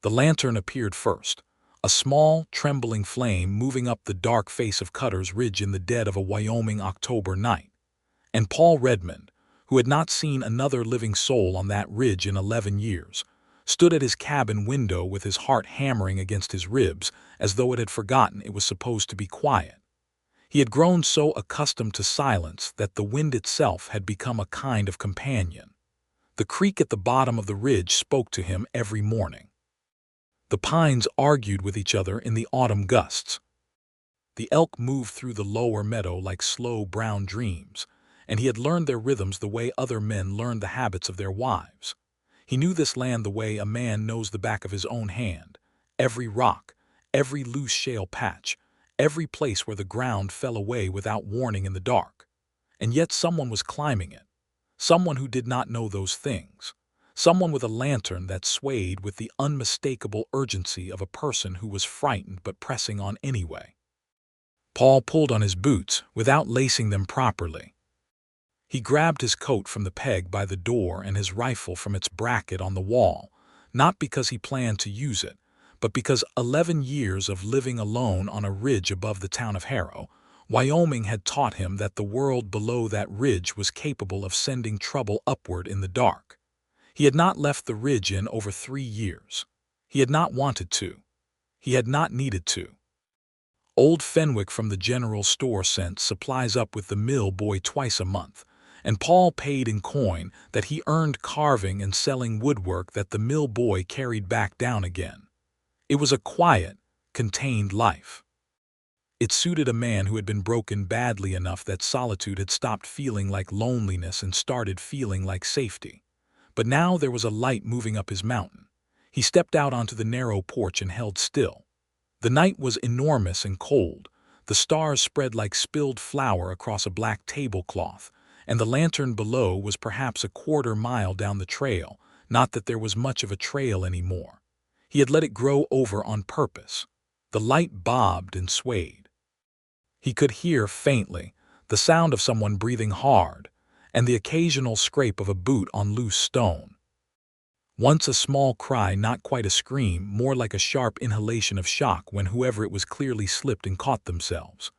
The lantern appeared first, a small, trembling flame moving up the dark face of Cutter's Ridge in the dead of a Wyoming October night. And Paul Redmond, who had not seen another living soul on that ridge in 11 years, stood at his cabin window with his heart hammering against his ribs as though it had forgotten it was supposed to be quiet. He had grown so accustomed to silence that the wind itself had become a kind of companion. The creek at the bottom of the ridge spoke to him every morning. The pines argued with each other in the autumn gusts. The elk moved through the lower meadow like slow brown dreams, and he had learned their rhythms the way other men learned the habits of their wives. He knew this land the way a man knows the back of his own hand, every rock, every loose shale patch, every place where the ground fell away without warning in the dark. And yet someone was climbing it, someone who did not know those things, someone with a lantern that swayed with the unmistakable urgency of a person who was frightened but pressing on anyway. Paul pulled on his boots without lacing them properly. He grabbed his coat from the peg by the door and his rifle from its bracket on the wall, not because he planned to use it, but because 11 years of living alone on a ridge above the town of Harrow, Wyoming had taught him that the world below that ridge was capable of sending trouble upward in the dark. He had not left the ridge in over 3 years. He had not wanted to. He had not needed to. Old Fenwick from the general store sent supplies up with the mill boy twice a month, and Paul paid in coin that he earned carving and selling woodwork that the mill boy carried back down again. It was a quiet, contained life. It suited a man who had been broken badly enough that solitude had stopped feeling like loneliness and started feeling like safety. But now there was a light moving up his mountain. He stepped out onto the narrow porch and held still. The night was enormous and cold. The stars spread like spilled flour across a black tablecloth, and the lantern below was perhaps a quarter-mile down the trail, not that there was much of a trail anymore. He had let it grow over on purpose. The light bobbed and swayed. He could hear, faintly, the sound of someone breathing hard, and the occasional scrape of a boot on loose stone. Once a small cry, not quite a scream, more like a sharp inhalation of shock when whoever it was clearly slipped and caught themselves.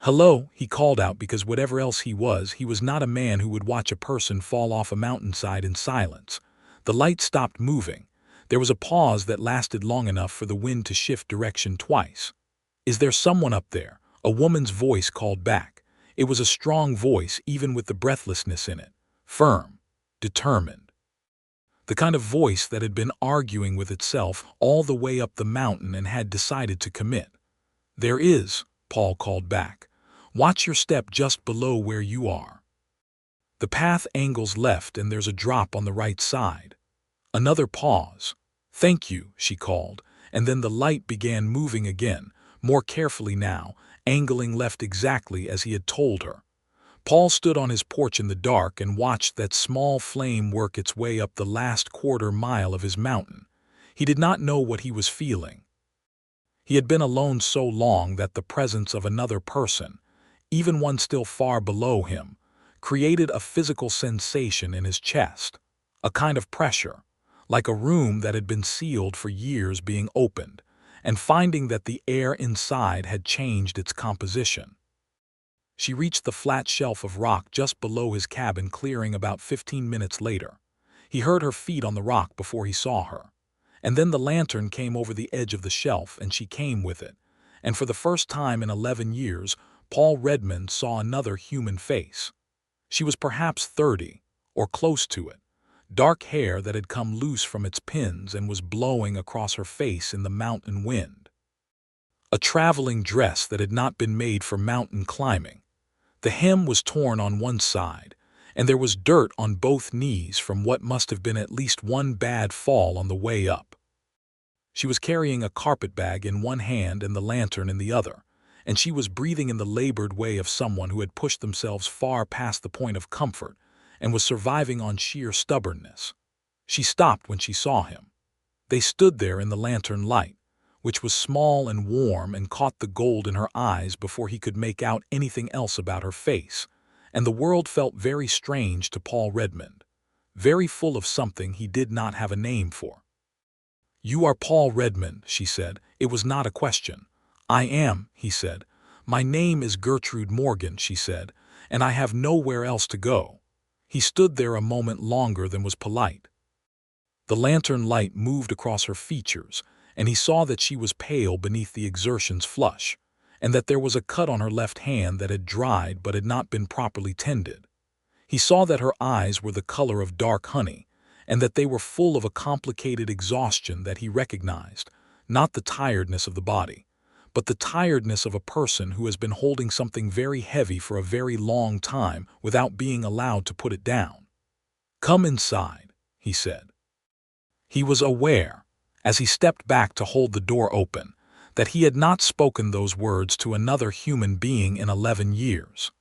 "Hello," he called out, because whatever else he was not a man who would watch a person fall off a mountainside in silence. The light stopped moving. There was a pause that lasted long enough for the wind to shift direction twice. "Is there someone up there?" A woman's voice called back. It was a strong voice, even with the breathlessness in it. Firm. Determined. The kind of voice that had been arguing with itself all the way up the mountain and had decided to commit. "There is," Paul called back. "Watch your step just below where you are. The path angles left and there's a drop on the right side." Another pause. "Thank you," she called, and then the light began moving again, more carefully now, angling left exactly as he had told her. Paul stood on his porch in the dark and watched that small flame work its way up the last quarter-mile of his mountain. He did not know what he was feeling. He had been alone so long that the presence of another person, even one still far below him, created a physical sensation in his chest, a kind of pressure, like a room that had been sealed for years being opened, and finding that the air inside had changed its composition. She reached the flat shelf of rock just below his cabin clearing about 15 minutes later. He heard her feet on the rock before he saw her. And then the lantern came over the edge of the shelf and she came with it. And for the first time in 11 years, Paul Redmond saw another human face. She was perhaps 30, or close to it. Dark hair that had come loose from its pins and was blowing across her face in the mountain wind. A traveling dress that had not been made for mountain climbing. The hem was torn on one side, and there was dirt on both knees from what must have been at least one bad fall on the way up. She was carrying a carpetbag in one hand and the lantern in the other, and she was breathing in the labored way of someone who had pushed themselves far past the point of comfort and was surviving on sheer stubbornness. She stopped when she saw him. They stood there in the lantern light, which was small and warm, and caught the gold in her eyes before he could make out anything else about her face, and the world felt very strange to Paul Redmond, very full of something he did not have a name for. "You are Paul Redmond," she said. It was not a question. "I am," he said. "My name is Gertrude Morgan," she said, "and I have nowhere else to go." He stood there a moment longer than was polite. The lantern light moved across her features, and he saw that she was pale beneath the exertion's flush, and that there was a cut on her left hand that had dried but had not been properly tended. He saw that her eyes were the color of dark honey, and that they were full of a complicated exhaustion that he recognized, not the tiredness of the body, but the tiredness of a person who has been holding something very heavy for a very long time without being allowed to put it down. "Come inside," he said. He was aware, as he stepped back to hold the door open, that he had not spoken those words to another human being in 11 years.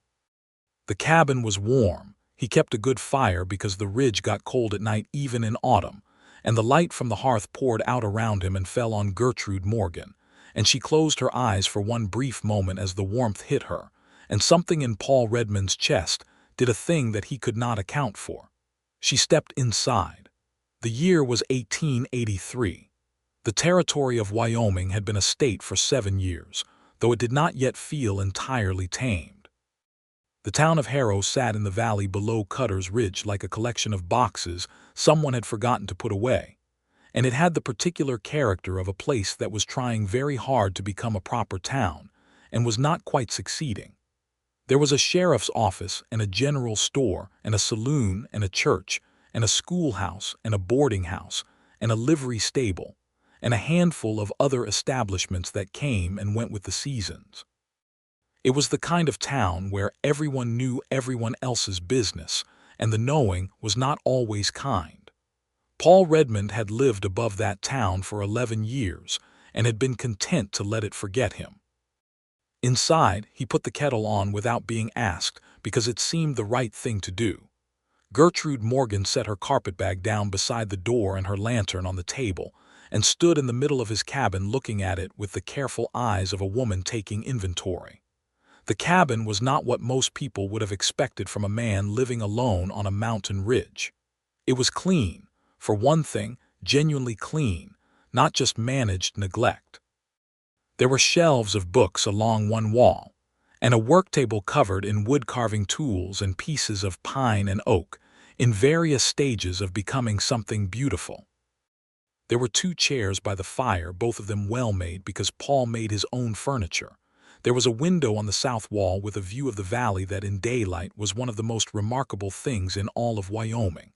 The cabin was warm. He kept a good fire because the ridge got cold at night even in autumn, and the light from the hearth poured out around him and fell on Gertrude Morgan, and she closed her eyes for one brief moment as the warmth hit her, and something in Paul Redmond's chest did a thing that he could not account for. She stepped inside. The year was 1883. The territory of Wyoming had been a state for 7 years, though it did not yet feel entirely tamed. The town of Harrow sat in the valley below Cutter's Ridge like a collection of boxes someone had forgotten to put away, and it had the particular character of a place that was trying very hard to become a proper town and was not quite succeeding. There was a sheriff's office and a general store and a saloon and a church and a schoolhouse and a boarding house and a livery stable and a handful of other establishments that came and went with the seasons. It was the kind of town where everyone knew everyone else's business, and the knowing was not always kind. Paul Redmond had lived above that town for 11 years and had been content to let it forget him. Inside, he put the kettle on without being asked because it seemed the right thing to do. Gertrude Morgan set her carpetbag down beside the door and her lantern on the table and stood in the middle of his cabin looking at it with the careful eyes of a woman taking inventory. The cabin was not what most people would have expected from a man living alone on a mountain ridge. It was clean, for one thing, genuinely clean, not just managed neglect. There were shelves of books along one wall, and a work table covered in wood-carving tools and pieces of pine and oak, in various stages of becoming something beautiful. There were 2 chairs by the fire, both of them well-made because Paul made his own furniture. There was a window on the south wall with a view of the valley that in daylight was one of the most remarkable things in all of Wyoming.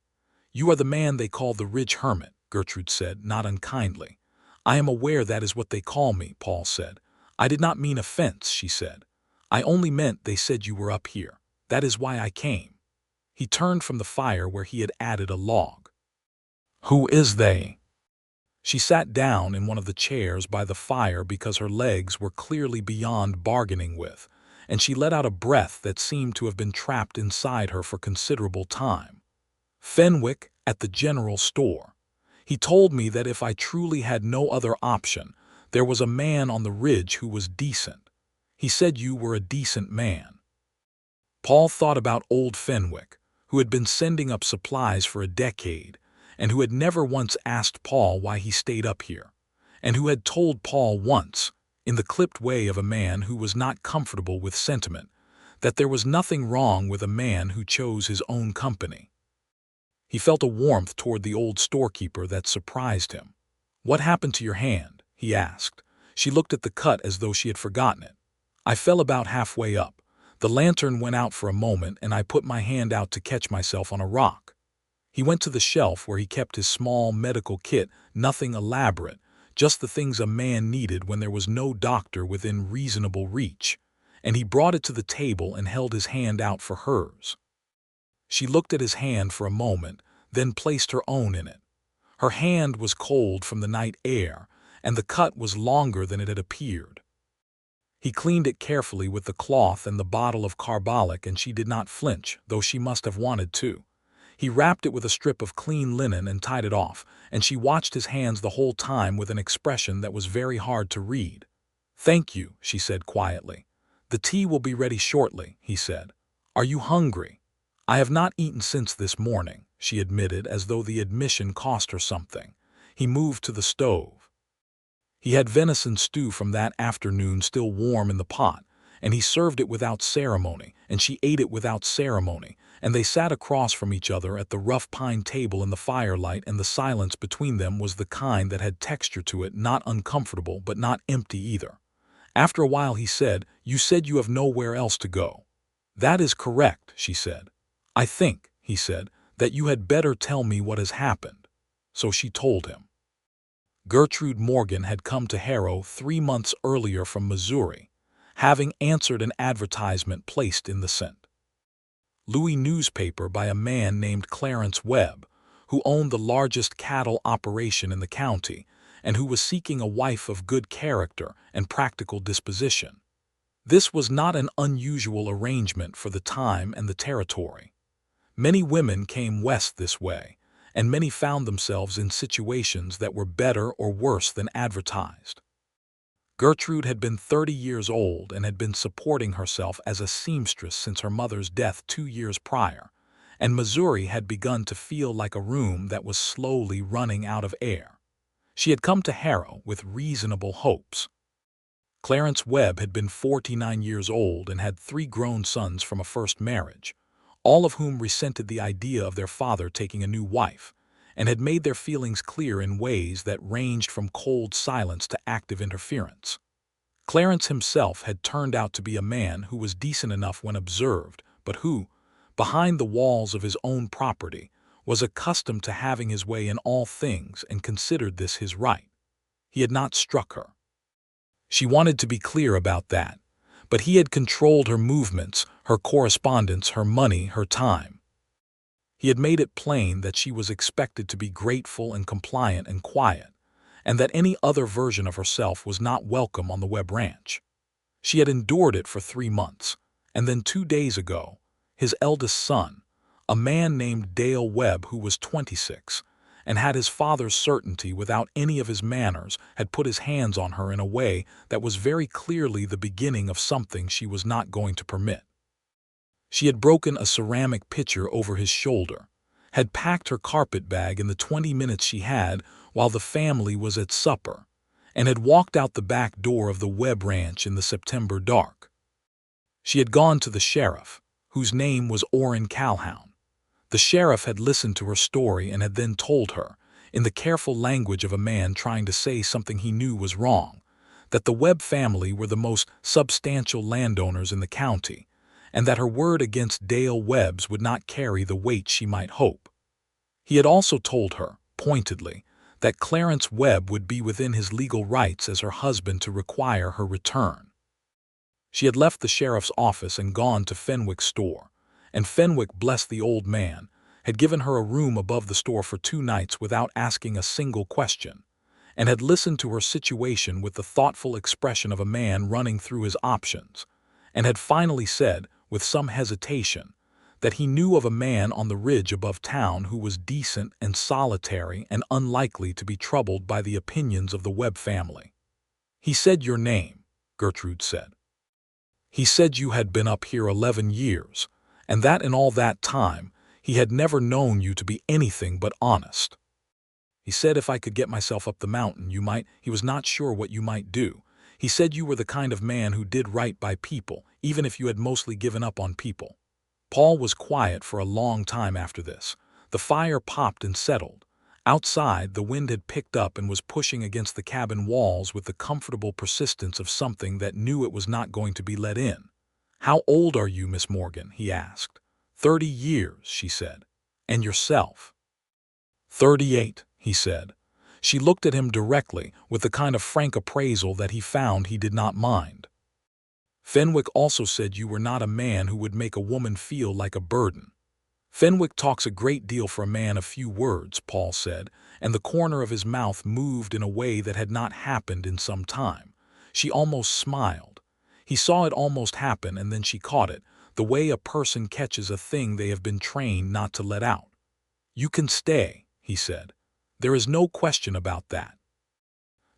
"You are the man they call the Ridge Hermit," Gertrude said, not unkindly. "I am aware that is what they call me," Paul said. "I did not mean offense," she said. "I only meant they said you were up here. That is why I came." He turned from the fire where he had added a log. "Who is they?" She sat down in one of the chairs by the fire because her legs were clearly beyond bargaining with, and she let out a breath that seemed to have been trapped inside her for considerable time. "Fenwick at the general store. He told me that if I truly had no other option, there was a man on the ridge who was decent. He said you were a decent man." Paul thought about old Fenwick, who had been sending up supplies for a decade, and who had never once asked Paul why he stayed up here, and who had told Paul once, in the clipped way of a man who was not comfortable with sentiment, that there was nothing wrong with a man who chose his own company. He felt a warmth toward the old storekeeper that surprised him. "What happened to your hand?" he asked. She looked at the cut as though she had forgotten it. "I fell about halfway up. The lantern went out for a moment and I put my hand out to catch myself on a rock." He went to the shelf where he kept his small medical kit, nothing elaborate, just the things a man needed when there was no doctor within reasonable reach, and he brought it to the table and held his hand out for hers. She looked at his hand for a moment, then placed her own in it. Her hand was cold from the night air, and the cut was longer than it had appeared. He cleaned it carefully with the cloth and the bottle of carbolic, and she did not flinch, though she must have wanted to. He wrapped it with a strip of clean linen and tied it off, and she watched his hands the whole time with an expression that was very hard to read. "Thank you," she said quietly. "The tea will be ready shortly," he said. "Are you hungry?" "I have not eaten since this morning," she admitted, as though the admission cost her something. he moved to the stove. He had venison stew from that afternoon still warm in the pot, and he served it without ceremony, and she ate it without ceremony, and they sat across from each other at the rough pine table in the firelight, and the silence between them was the kind that had texture to it, not uncomfortable but not empty either. After a while he said, "You said you have nowhere else to go." "That is correct," she said. "I think," he said, "that you had better tell me what has happened." So she told him. Gertrude Morgan had come to Harrow 3 months earlier from Missouri, having answered an advertisement placed in the St. Louis newspaper by a man named Clarence Webb, who owned the largest cattle operation in the county and who was seeking a wife of good character and practical disposition. This was not an unusual arrangement for the time and the territory. Many women came west this way, and many found themselves in situations that were better or worse than advertised. Gertrude had been 30 years old and had been supporting herself as a seamstress since her mother's death 2 years prior, and Missouri had begun to feel like a room that was slowly running out of air. She had come to Harrow with reasonable hopes. Clarence Webb had been 49 years old and had 3 grown sons from a first marriage, all of whom resented the idea of their father taking a new wife, and had made their feelings clear in ways that ranged from cold silence to active interference. Clarence himself had turned out to be a man who was decent enough when observed, but who, behind the walls of his own property, was accustomed to having his way in all things and considered this his right. He had not struck her. She wanted to be clear about that, but he had controlled her movements, her correspondence, her money, her time. He had made it plain that she was expected to be grateful and compliant and quiet, and that any other version of herself was not welcome on the Webb Ranch. She had endured it for 3 months, and then 2 days ago, his eldest son, a man named Dale Webb who was 26, and had his father's certainty without any of his manners, had put his hands on her in a way that was very clearly the beginning of something she was not going to permit. She had broken a ceramic pitcher over his shoulder, had packed her carpet bag in the 20 minutes she had while the family was at supper, and had walked out the back door of the Webb Ranch in the September dark. She had gone to the sheriff, whose name was Orrin Calhoun. The sheriff had listened to her story and had then told her, in the careful language of a man trying to say something he knew was wrong, that the Webb family were the most substantial landowners in the county, and that her word against Dale Webb's would not carry the weight she might hope. He had also told her, pointedly, that Clarence Webb would be within his legal rights as her husband to require her return. She had left the sheriff's office and gone to Fenwick's store, and Fenwick, blessed the old man, had given her a room above the store for 2 nights without asking a single question, and had listened to her situation with the thoughtful expression of a man running through his options, and had finally said, with some hesitation, that he knew of a man on the ridge above town who was decent and solitary and unlikely to be troubled by the opinions of the Webb family. "He said your name," Gertrude said. "He said you had been up here 11 years, and that in all that time he had never known you to be anything but honest. He said if I could get myself up the mountain he was not sure what you might do. He said you were the kind of man who did right by people, even if you had mostly given up on people." Paul was quiet for a long time after this. The fire popped and settled. Outside, the wind had picked up and was pushing against the cabin walls with the comfortable persistence of something that knew it was not going to be let in. "How old are you, Miss Morgan?" he asked. 30 years, she said. "And yourself?" 38, he said. She looked at him directly, with the kind of frank appraisal that he found he did not mind. "Fenwick also said you were not a man who would make a woman feel like a burden." "Fenwick talks a great deal for a man of few words," Paul said, and the corner of his mouth moved in a way that had not happened in some time. She almost smiled. He saw it almost happen, and then she caught it, the way a person catches a thing they have been trained not to let out. "You can stay," he said. "There is no question about that.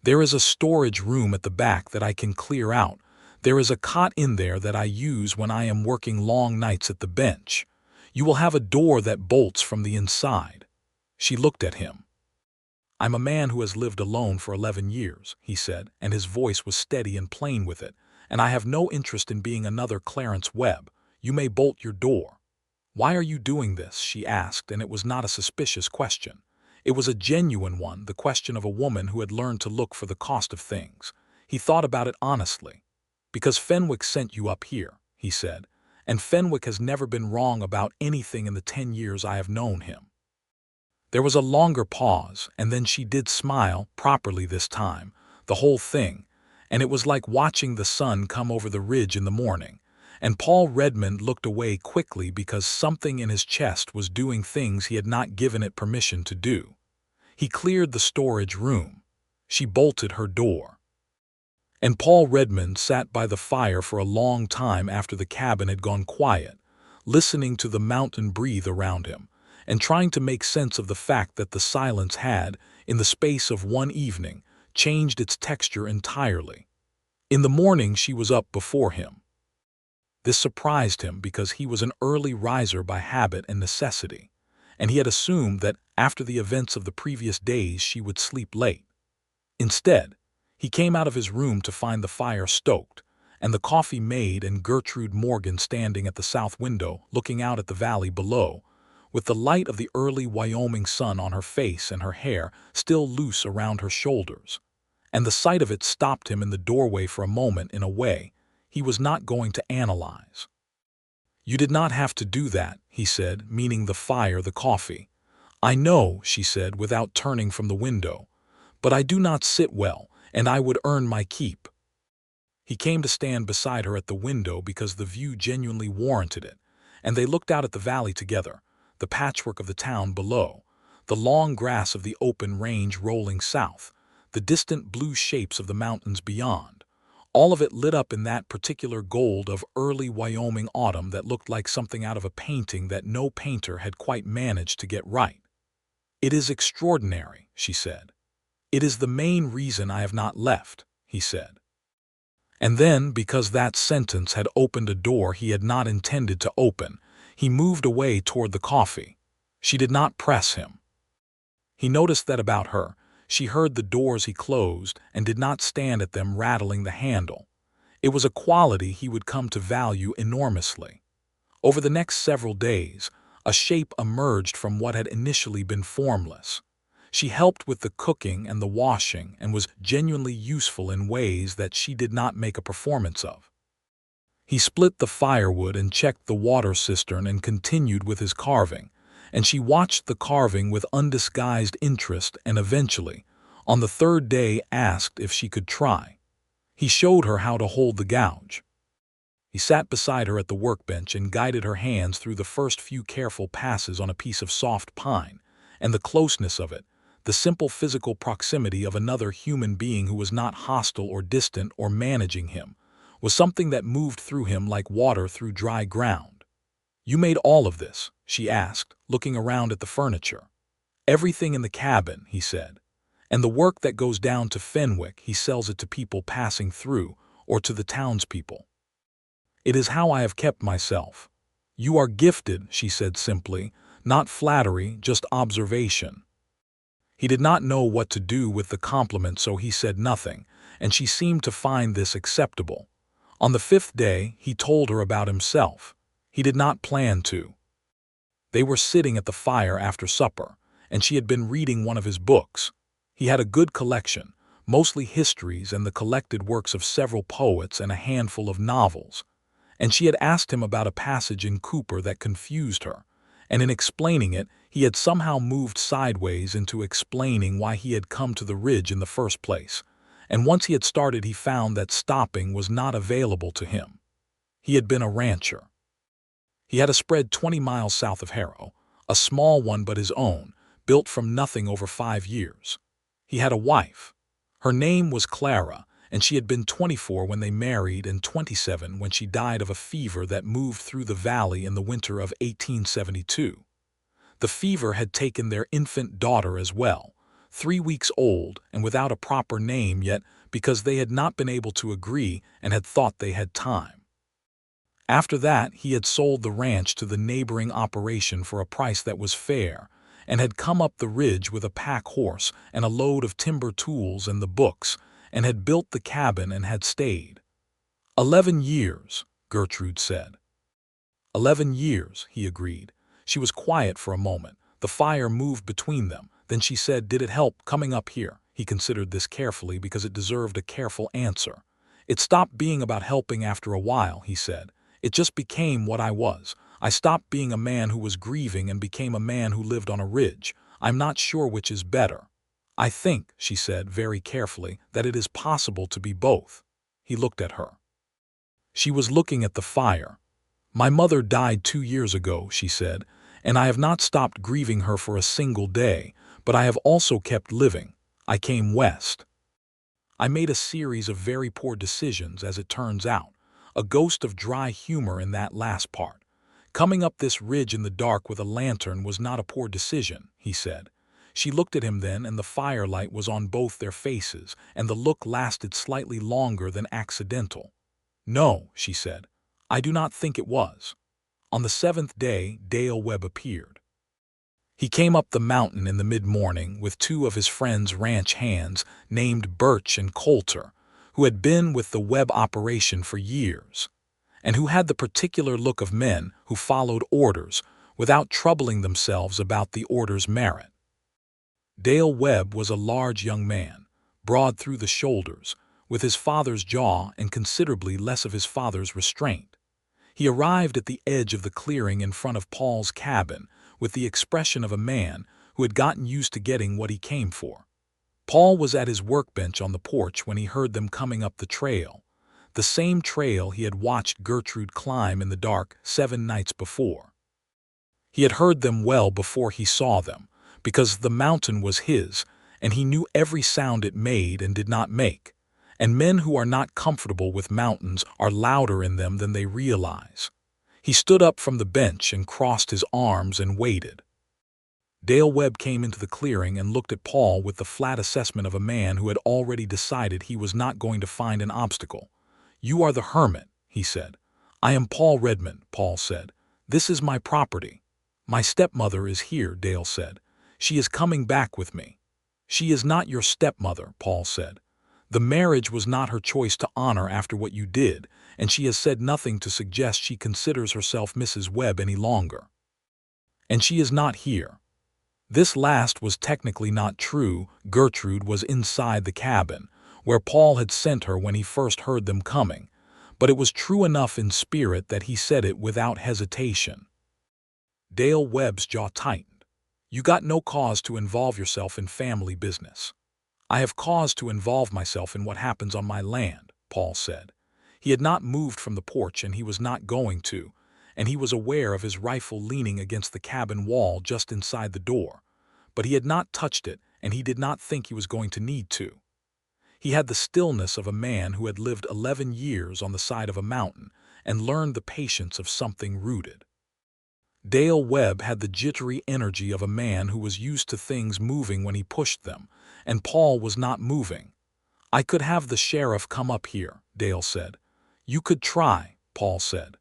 There is a storage room at the back that I can clear out. There is a cot in there that I use when I am working long nights at the bench. You will have a door that bolts from the inside." She looked at him. "I'm a man who has lived alone for 11 years," he said, and his voice was steady and plain with it, "and I have no interest in being another Clarence Webb. You may bolt your door." "Why are you doing this?" she asked, and it was not a suspicious question. It was a genuine one, the question of a woman who had learned to look for the cost of things. He thought about it honestly. "Because Fenwick sent you up here," he said, "and Fenwick has never been wrong about anything in the 10 years I have known him." There was a longer pause, and then she did smile, properly this time, the whole thing, and it was like watching the sun come over the ridge in the morning. And Paul Redmond looked away quickly because something in his chest was doing things he had not given it permission to do. He cleared the storage room. She bolted her door. And Paul Redmond sat by the fire for a long time after the cabin had gone quiet, listening to the mountain breathe around him, and trying to make sense of the fact that the silence had, in the space of one evening, changed its texture entirely. In the morning she was up before him. This surprised him because he was an early riser by habit and necessity, and he had assumed that after the events of the previous days she would sleep late. Instead, he came out of his room to find the fire stoked, and the coffee made, and Gertrude Morgan standing at the south window looking out at the valley below, with the light of the early Wyoming sun on her face and her hair still loose around her shoulders. And the sight of it stopped him in the doorway for a moment in a way he was not going to analyze. "You did not have to do that," he said, meaning the fire, the coffee. "I know," she said without turning from the window, "but I do not sit well, and I would earn my keep." He came to stand beside her at the window because the view genuinely warranted it, and they looked out at the valley together, the patchwork of the town below, the long grass of the open range rolling south, the distant blue shapes of the mountains beyond, all of it lit up in that particular gold of early Wyoming autumn that looked like something out of a painting that no painter had quite managed to get right. "It is extraordinary," she said. "It is the main reason I have not left," he said. And then, because that sentence had opened a door he had not intended to open, he moved away toward the coffee. She did not press him. He noticed that about her. She heard the doors he closed and did not stand at them rattling the handle. It was a quality he would come to value enormously. Over the next several days, a shape emerged from what had initially been formless. She helped with the cooking and the washing and was genuinely useful in ways that she did not make a performance of. He split the firewood and checked the water cistern and continued with his carving, and she watched the carving with undisguised interest and eventually, on the third day, asked if she could try. He showed her how to hold the gouge. He sat beside her at the workbench and guided her hands through the first few careful passes on a piece of soft pine, and the closeness of it, the simple physical proximity of another human being who was not hostile or distant or managing him, was something that moved through him like water through dry ground. "You made all of this?" she asked, looking around at the furniture. "Everything in the cabin," he said. "And the work that goes down to Fenwick, he sells it to people passing through, or to the townspeople. It is how I have kept myself." "You are gifted," she said simply, not flattery, just observation. He did not know what to do with the compliment, so he said nothing, and she seemed to find this acceptable. On the fifth day, he told her about himself. He did not plan to. They were sitting at the fire after supper, and she had been reading one of his books. He had a good collection, mostly histories and the collected works of several poets and a handful of novels. And she had asked him about a passage in Cooper that confused her, and in explaining it, he had somehow moved sideways into explaining why he had come to the ridge in the first place. And once he had started, he found that stopping was not available to him. He had been a rancher. He had a spread 20 miles south of Harrow, a small one but his own, built from nothing over 5 years. He had a wife. Her name was Clara, and she had been 24 when they married and 27 when she died of a fever that moved through the valley in the winter of 1872. The fever had taken their infant daughter as well, 3 weeks old and without a proper name yet, because they had not been able to agree and had thought they had time. After that, he had sold the ranch to the neighboring operation for a price that was fair, and had come up the ridge with a pack horse and a load of timber tools and the books, and had built the cabin and had stayed. 11 years, Gertrude said. 11 years, he agreed. She was quiet for a moment. The fire moved between them. Then she said, "Did it help coming up here?" He considered this carefully because it deserved a careful answer. "It stopped being about helping after a while," he said. "It just became what I was. I stopped being a man who was grieving and became a man who lived on a ridge. I'm not sure which is better." "I think," she said very carefully, "that it is possible to be both." He looked at her. She was looking at the fire. "My mother died 2 years ago," she said, "and I have not stopped grieving her for a single day, but I have also kept living. I came west. I made a series of very poor decisions, as it turns out, a ghost of dry humor in that last part. Coming up this ridge in the dark with a lantern was not a poor decision," he said. She looked at him then, and the firelight was on both their faces, and the look lasted slightly longer than accidental. "No," she said, "I do not think it was." On the 7th day, Dale Webb appeared. He came up the mountain in the mid-morning with 2 of his friend's ranch hands named Birch and Coulter, who had been with the Webb operation for years, and who had the particular look of men who followed orders without troubling themselves about the order's merit. Dale Webb was a large young man, broad through the shoulders, with his father's jaw and considerably less of his father's restraint. He arrived at the edge of the clearing in front of Paul's cabin with the expression of a man who had gotten used to getting what he came for. Paul was at his workbench on the porch when he heard them coming up the trail, the same trail he had watched Gertrude climb in the dark 7 nights before. He had heard them well before he saw them, because the mountain was his, and he knew every sound it made and did not make. And men who are not comfortable with mountains are louder in them than they realize. He stood up from the bench and crossed his arms and waited. Dale Webb came into the clearing and looked at Paul with the flat assessment of a man who had already decided he was not going to find an obstacle. "You are the hermit," he said. "I am Paul Redmond," Paul said. "This is my property." "My stepmother is here," Dale said. "She is coming back with me." "She is not your stepmother," Paul said. "The marriage was not her choice to honor after what you did, and she has said nothing to suggest she considers herself Mrs. Webb any longer. And she is not here." This last was technically not true. Gertrude was inside the cabin, where Paul had sent her when he first heard them coming, but it was true enough in spirit that he said it without hesitation. Dale Webb's jaw tightened. "You got no cause to involve yourself in family business." "I have cause to involve myself in what happens on my land," Paul said. He had not moved from the porch, and he was not going to, and he was aware of his rifle leaning against the cabin wall just inside the door, but he had not touched it, and he did not think he was going to need to. He had the stillness of a man who had lived 11 years on the side of a mountain and learned the patience of something rooted. Dale Webb had the jittery energy of a man who was used to things moving when he pushed them, and Paul was not moving. "I could have the sheriff come up here," Dale said. "You could try," Paul said.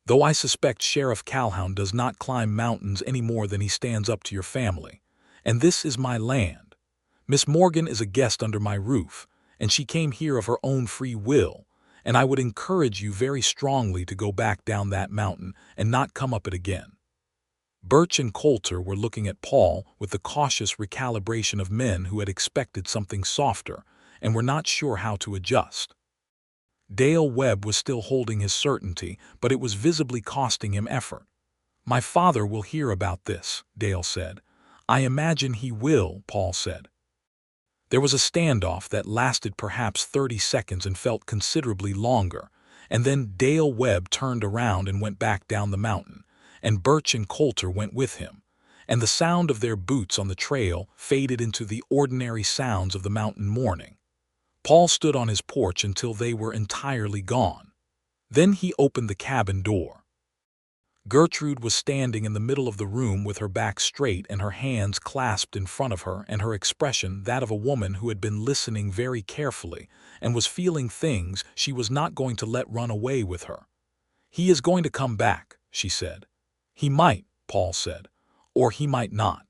"Though I suspect Sheriff Calhoun does not climb mountains any more than he stands up to your family. And this is my land. Miss Morgan is a guest under my roof, and she came here of her own free will, and I would encourage you very strongly to go back down that mountain and not come up it again." Birch and Coulter were looking at Paul with the cautious recalibration of men who had expected something softer and were not sure how to adjust. Dale Webb was still holding his certainty, but it was visibly costing him effort. "My father will hear about this," Dale said. "I imagine he will," Paul said. There was a standoff that lasted perhaps 30 seconds and felt considerably longer, and then Dale Webb turned around and went back down the mountain, and Birch and Coulter went with him, and the sound of their boots on the trail faded into the ordinary sounds of the mountain morning. Paul stood on his porch until they were entirely gone. Then he opened the cabin door. Gertrude was standing in the middle of the room with her back straight and her hands clasped in front of her, and her expression that of a woman who had been listening very carefully and was feeling things she was not going to let run away with her. "He is going to come back," she said. "He might," Paul said, "or he might not."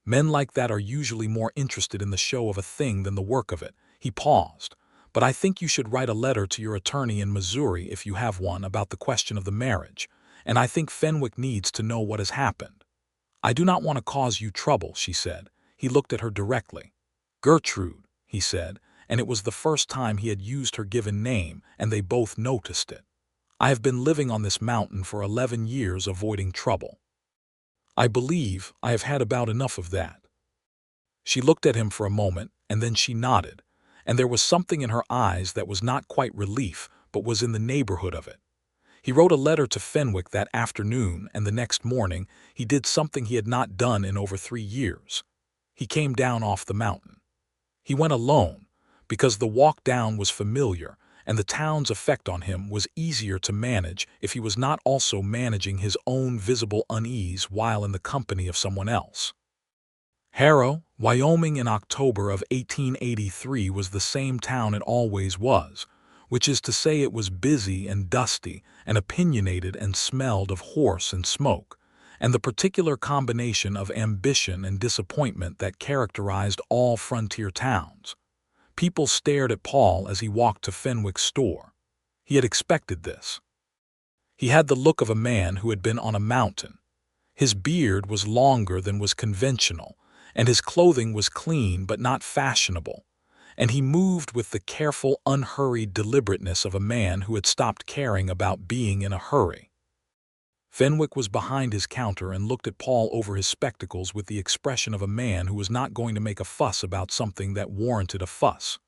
Men like that are usually more interested in the show of a thing than the work of it. He paused. But I think you should write a letter to your attorney in Missouri if you have one about the question of the marriage, and I think Fenwick needs to know what has happened. I do not want to cause you trouble, she said. He looked at her directly. Gertrude, he said, and it was the first time he had used her given name, and they both noticed it. I have been living on this mountain for 11 years avoiding trouble. I believe I have had about enough of that. She looked at him for a moment, and then she nodded, and there was something in her eyes that was not quite relief, but was in the neighborhood of it. He wrote a letter to Fenwick that afternoon, and the next morning he did something he had not done in over 3 years. He came down off the mountain. He went alone, because the walk down was familiar, and the town's effect on him was easier to manage if he was not also managing his own visible unease while in the company of someone else. Harrow, Wyoming in October of 1883 was the same town it always was, which is to say it was busy and dusty and opinionated and smelled of horse and smoke, and the particular combination of ambition and disappointment that characterized all frontier towns. People stared at Paul as he walked to Fenwick's store. He had expected this. He had the look of a man who had been on a mountain. His beard was longer than was conventional, and his clothing was clean but not fashionable, and he moved with the careful, unhurried deliberateness of a man who had stopped caring about being in a hurry. Fenwick was behind his counter and looked at Paul over his spectacles with the expression of a man who was not going to make a fuss about something that warranted a fuss.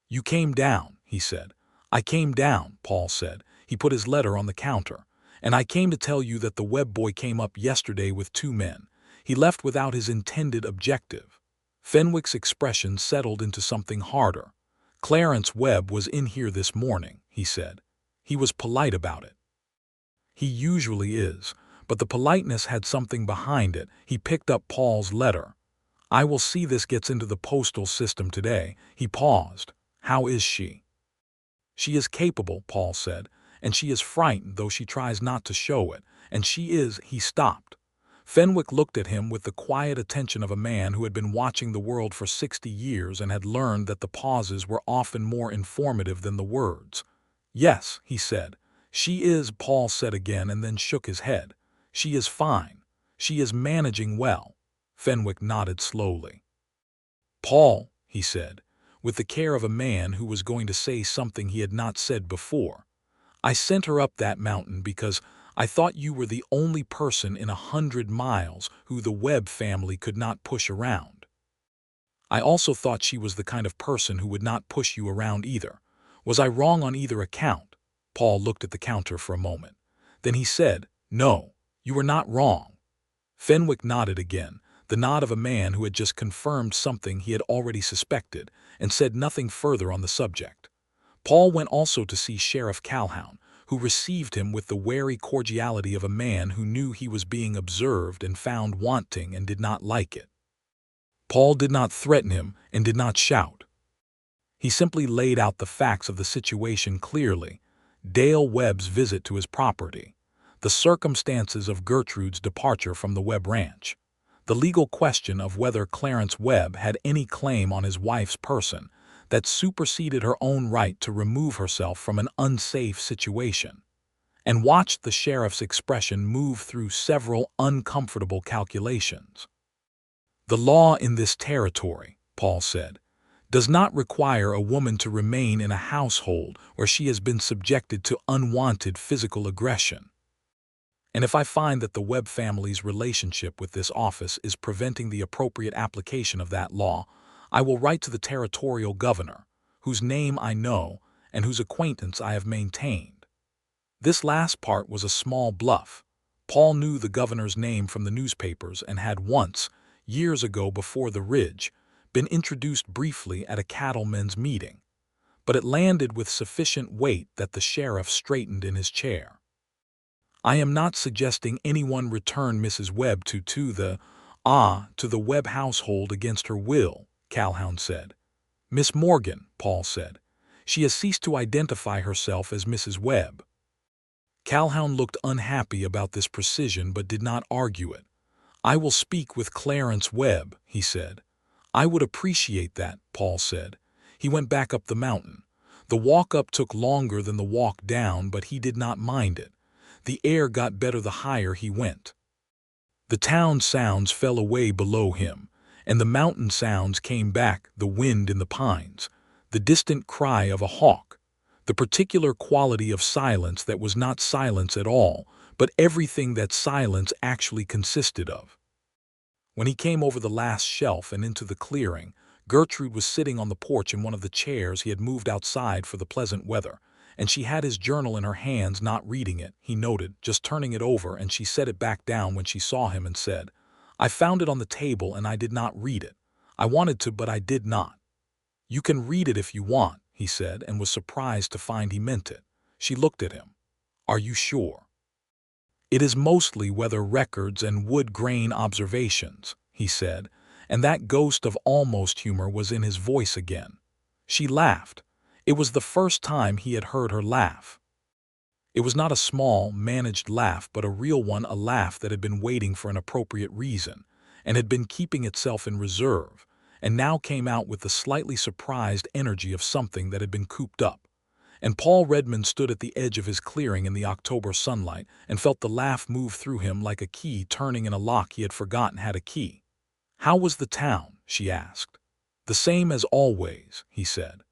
"You came down," he said. "I came down," Paul said. He put his letter on the counter. "And I came to tell you that the Webb boy came up yesterday with 2 men. He left without his intended objective." Fenwick's expression settled into something harder. "Clarence Webb was in here this morning," he said. He was polite about it. He usually is, but the politeness had something behind it. He picked up Paul's letter. "I will see this gets into the postal system today." He paused. "How is she?" "She is capable," Paul said, "and she is frightened, though she tries not to show it, and she is—" He stopped. Fenwick looked at him with the quiet attention of a man who had been watching the world for 60 years and had learned that the pauses were often more informative than the words. "Yes," he said. "She is," Paul said again and then shook his head. "She is fine. She is managing well." Fenwick nodded slowly. "Paul," he said, with the care of a man who was going to say something he had not said before, "I sent her up that mountain because I thought you were the only person in 100 miles who the Webb family could not push around. I also thought she was the kind of person who would not push you around either. Was I wrong on either account?" Paul looked at the counter for a moment. Then he said, "No, you were not wrong." Fenwick nodded again, the nod of a man who had just confirmed something he had already suspected, and said nothing further on the subject. Paul went also to see Sheriff Calhoun, who received him with the wary cordiality of a man who knew he was being observed and found wanting and did not like it. Paul did not threaten him and did not shout. He simply laid out the facts of the situation clearly: Dale Webb's visit to his property, the circumstances of Gertrude's departure from the Webb ranch, the legal question of whether Clarence Webb had any claim on his wife's person that superseded her own right to remove herself from an unsafe situation, and watched the sheriff's expression move through several uncomfortable calculations. "The law in this territory," Paul said, "does not require a woman to remain in a household where she has been subjected to unwanted physical aggression. And if I find that the Webb family's relationship with this office is preventing the appropriate application of that law, I will write to the territorial governor, whose name I know and whose acquaintance I have maintained." This last part was a small bluff. Paul knew the governor's name from the newspapers and had once, years ago before the Ridge, been introduced briefly at a cattlemen's meeting, but it landed with sufficient weight that the sheriff straightened in his chair. "I am not suggesting anyone return Mrs. Webb to the Webb household against her will," Calhoun said. "Miss Morgan," Paul said. "She has ceased to identify herself as Mrs. Webb." Calhoun looked unhappy about this precision but did not argue it. "I will speak with Clarence Webb," he said. "I would appreciate that," Paul said. He went back up the mountain. The walk up took longer than the walk down, but he did not mind it. The air got better the higher he went. The town sounds fell away below him, and the mountain sounds came back, the wind in the pines, the distant cry of a hawk, the particular quality of silence that was not silence at all, but everything that silence actually consisted of. When he came over the last shelf and into the clearing, Gertrude was sitting on the porch in one of the chairs he had moved outside for the pleasant weather, and she had his journal in her hands, not reading it, he noted, just turning it over, and she set it back down when she saw him and said, "I found it on the table and I did not read it. I wanted to, but I did not." "You can read it if you want," he said, and was surprised to find he meant it. She looked at him. "Are you sure?" "It is mostly weather records and wood grain observations," he said, and that ghost of almost humor was in his voice again. She laughed. It was the first time he had heard her laugh. It was not a small, managed laugh, but a real one, a laugh that had been waiting for an appropriate reason, and had been keeping itself in reserve, and now came out with the slightly surprised energy of something that had been cooped up. And Paul Redmond stood at the edge of his clearing in the October sunlight and felt the laugh move through him like a key turning in a lock he had forgotten had a key. "How was the town?" she asked. "The same as always," he said.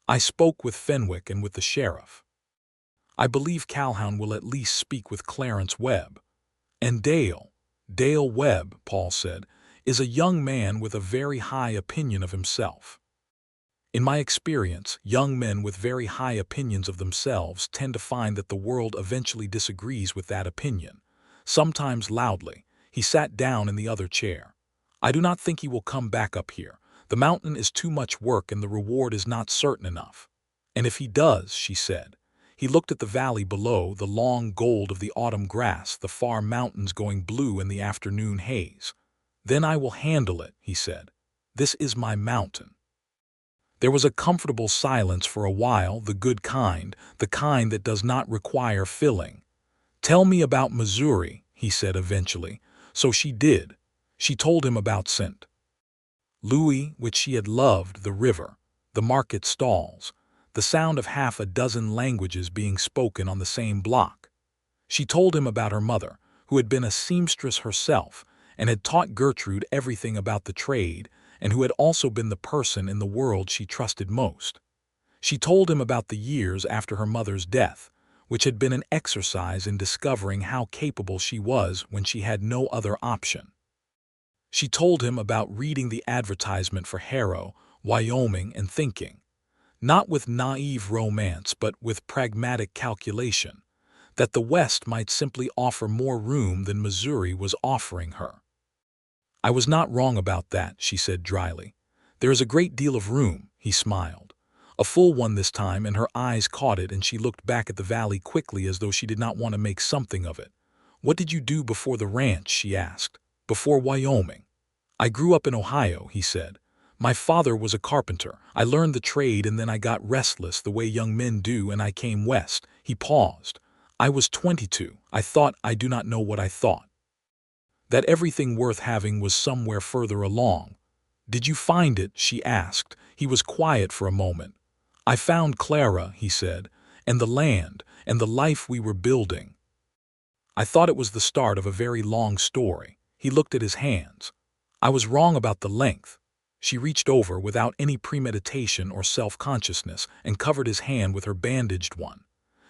"I spoke with Fenwick and with the sheriff. I believe Calhoun will at least speak with Clarence Webb." "And Dale Webb," Paul said, "is a young man with a very high opinion of himself. In my experience, young men with very high opinions of themselves tend to find that the world eventually disagrees with that opinion, sometimes loudly." He sat down in the other chair. "I do not think he will come back up here. The mountain is too much work and the reward is not certain enough." "And if he does," she said. He looked at the valley below, the long gold of the autumn grass, the far mountains going blue in the afternoon haze. "Then I will handle it," he said. "This is my mountain." There was a comfortable silence for a while, the good kind, the kind that does not require filling. "Tell me about Missouri," he said eventually. So she did. She told him about St. Louis, which she had loved, the river, the market stalls, the sound of half a dozen languages being spoken on the same block. She told him about her mother, who had been a seamstress herself and had taught Gertrude everything about the trade, and who had also been the person in the world she trusted most. She told him about the years after her mother's death, which had been an exercise in discovering how capable she was when she had no other option. She told him about reading the advertisement for Harrow, Wyoming, and thinking, not with naive romance but with pragmatic calculation, that the West might simply offer more room than Missouri was offering her. "I was not wrong about that," she said dryly. "There is a great deal of room," he smiled. A full one this time, and her eyes caught it, and she looked back at the valley quickly as though she did not want to make something of it. "What did you do before the ranch?" she asked. "Before Wyoming?" "I grew up in Ohio," he said. "My father was a carpenter. I learned the trade and then I got restless the way young men do and I came west." He paused. "I was 22. I thought, I do not know what I thought. That everything worth having was somewhere further along." "Did you find it?" she asked. He was quiet for a moment. "I found Clara," he said, "and the land, and the life we were building. I thought it was the start of a very long story." He looked at his hands. "I was wrong about the length." She reached over without any premeditation or self-consciousness and covered his hand with her bandaged one.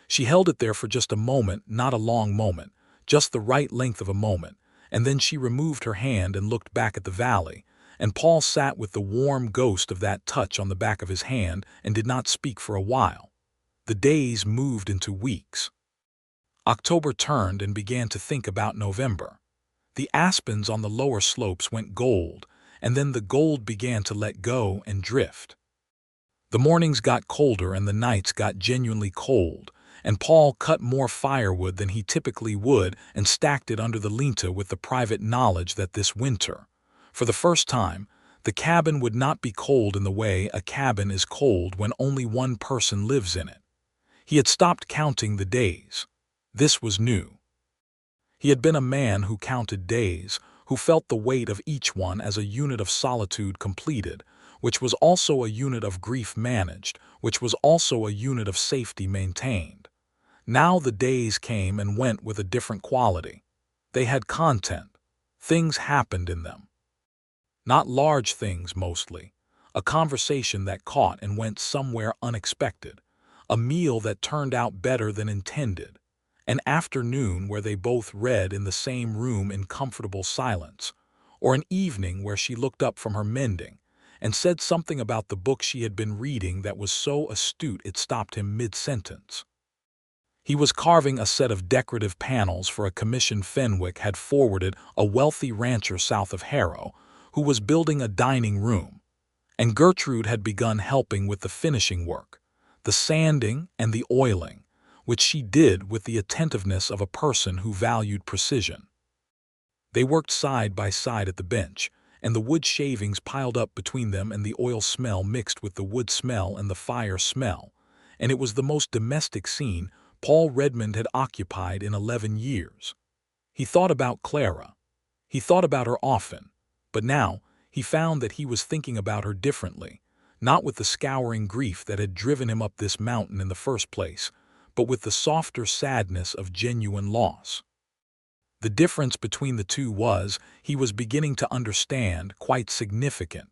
She held it there for just a moment, not a long moment, just the right length of a moment, and then she removed her hand and looked back at the valley, and Paul sat with the warm ghost of that touch on the back of his hand and did not speak for a while. The days moved into weeks. October turned and began to think about November. The aspens on the lower slopes went gold, and then the gold began to let go and drift. The mornings got colder and the nights got genuinely cold, and Paul cut more firewood than he typically would and stacked it under the linta with the private knowledge that this winter, for the first time, the cabin would not be cold in the way a cabin is cold when only one person lives in it. He had stopped counting the days. This was new. He had been a man who counted days, who felt the weight of each one as a unit of solitude completed, which was also a unit of grief managed, which was also a unit of safety maintained. Now the days came and went with a different quality. They had content. Things happened in them. Not large things mostly. A conversation that caught and went somewhere unexpected. A meal that turned out better than intended. An afternoon where they both read in the same room in comfortable silence. Or an evening where she looked up from her mending and said something about the book she had been reading that was so astute it stopped him mid-sentence. He was carving a set of decorative panels for a commission Fenwick had forwarded a wealthy rancher south of Harrow, who was building a dining room, and Gertrude had begun helping with the finishing work, the sanding and the oiling, which she did with the attentiveness of a person who valued precision. They worked side by side at the bench, and the wood shavings piled up between them and the oil smell mixed with the wood smell and the fire smell, and it was the most domestic scene Paul Redmond had occupied in 11 years. He thought about Clara. He thought about her often, but now he found that he was thinking about her differently, not with the scouring grief that had driven him up this mountain in the first place, but with the softer sadness of genuine loss. The difference between the two was, he was beginning to understand, quite significant.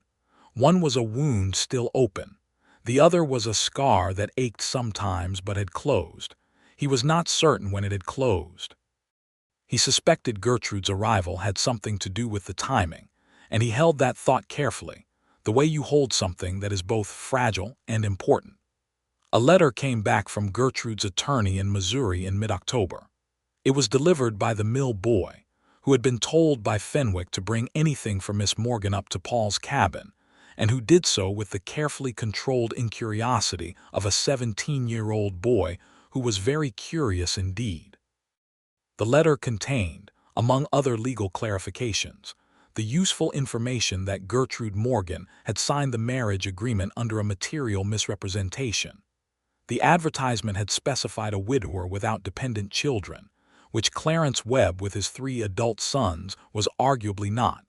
One was a wound still open. The other was a scar that ached sometimes but had closed. He was not certain when it had closed. He suspected Gertrude's arrival had something to do with the timing, and he held that thought carefully, the way you hold something that is both fragile and important. A letter came back from Gertrude's attorney in Missouri in mid-October. It was delivered by the mill boy, who had been told by Fenwick to bring anything for Miss Morgan up to Paul's cabin, and who did so with the carefully controlled incuriosity of a 17-year-old boy who was very curious indeed. The letter contained, among other legal clarifications, the useful information that Gertrude Morgan had signed the marriage agreement under a material misrepresentation. The advertisement had specified a widower without dependent children, which Clarence Webb with his 3 adult sons was arguably not,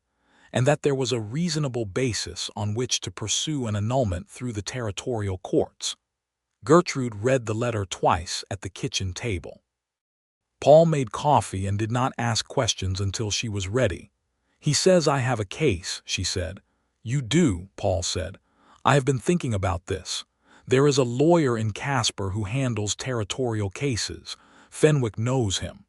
and that there was a reasonable basis on which to pursue an annulment through the territorial courts. Gertrude read the letter twice at the kitchen table. Paul made coffee and did not ask questions until she was ready. "He says I have a case," she said. "You do," Paul said. "I have been thinking about this. There is a lawyer in Casper who handles territorial cases. Fenwick knows him.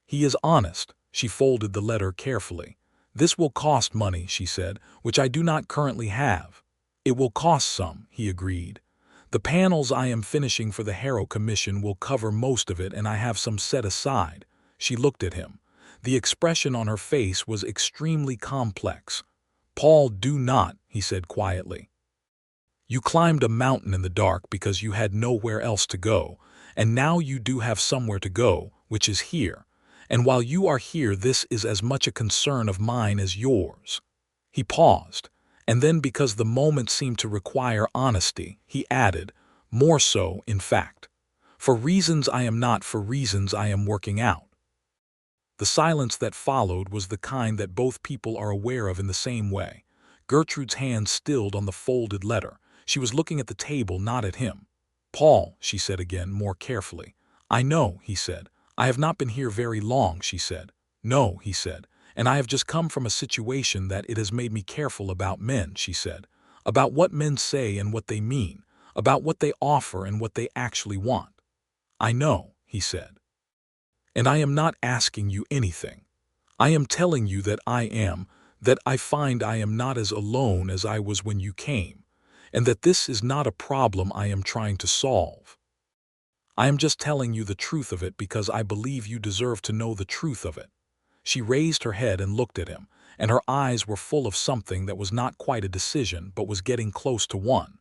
He is honest." She folded the letter carefully. "This will cost money," she said, "which I do not currently have." "It will cost some," he agreed. "The panels I am finishing for the Harrow Commission will cover most of it, and I have some set aside." She looked at him. The expression on her face was extremely complex. "Paul, do not," he said quietly. "You climbed a mountain in the dark because you had nowhere else to go, and now you do have somewhere to go, which is here. And while you are here, this is as much a concern of mine as yours." He paused, and then, because the moment seemed to require honesty, he added, "More so, in fact. For reasons I am working out." The silence that followed was the kind that both people are aware of in the same way. Gertrude's hand stilled on the folded letter. She was looking at the table, not at him. "Paul," she said again, more carefully. "I know," he said. "I have not been here very long," she said. "No," he said. "And I have just come from a situation that it has made me careful about men," she said. "About what men say and what they mean. About what they offer and what they actually want." "I know," he said. "And I am not asking you anything. I am telling you that I find I am not as alone as I was when you came, and that this is not a problem I am trying to solve. I am just telling you the truth of it because I believe you deserve to know the truth of it." She raised her head and looked at him, and her eyes were full of something that was not quite a decision but was getting close to one.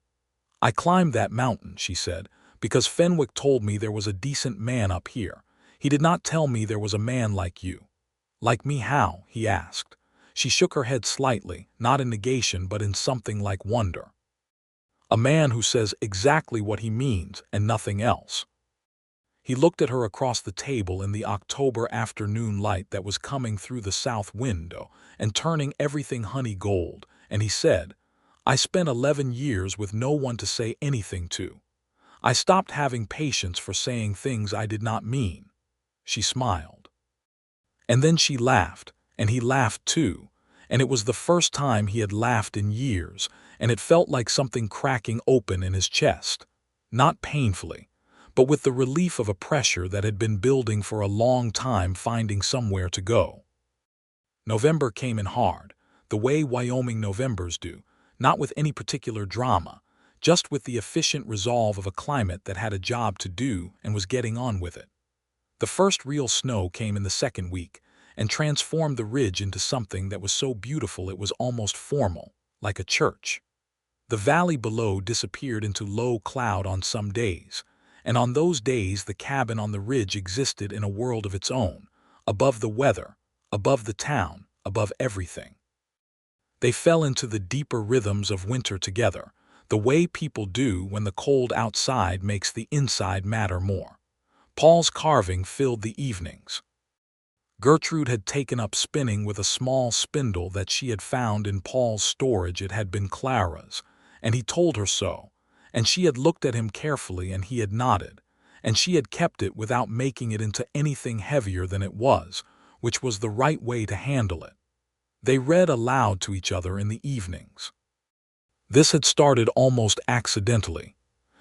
"I climbed that mountain," she said, "because Fenwick told me there was a decent man up here. He did not tell me there was a man like you." "Like me how?" he asked. She shook her head slightly, not in negation but in something like wonder. "A man who says exactly what he means and nothing else." He looked at her across the table in the October afternoon light that was coming through the south window and turning everything honey gold, and he said, "I spent 11 years with no one to say anything to. I stopped having patience for saying things I did not mean." She smiled. And then she laughed, and he laughed too, and it was the first time he had laughed in years, and it felt like something cracking open in his chest. Not painfully, but with the relief of a pressure that had been building for a long time finding somewhere to go. November came in hard, the way Wyoming Novembers do, not with any particular drama, just with the efficient resolve of a climate that had a job to do and was getting on with it. The first real snow came in the second week and transformed the ridge into something that was so beautiful it was almost formal, like a church. The valley below disappeared into low cloud on some days, and on those days the cabin on the ridge existed in a world of its own, above the weather, above the town, above everything. They fell into the deeper rhythms of winter together, the way people do when the cold outside makes the inside matter more. Paul's carving filled the evenings. Gertrude had taken up spinning with a small spindle that she had found in Paul's storage. It had been Clara's, and he told her so, and she had looked at him carefully and he had nodded, and she had kept it without making it into anything heavier than it was, which was the right way to handle it. They read aloud to each other in the evenings. This had started almost accidentally.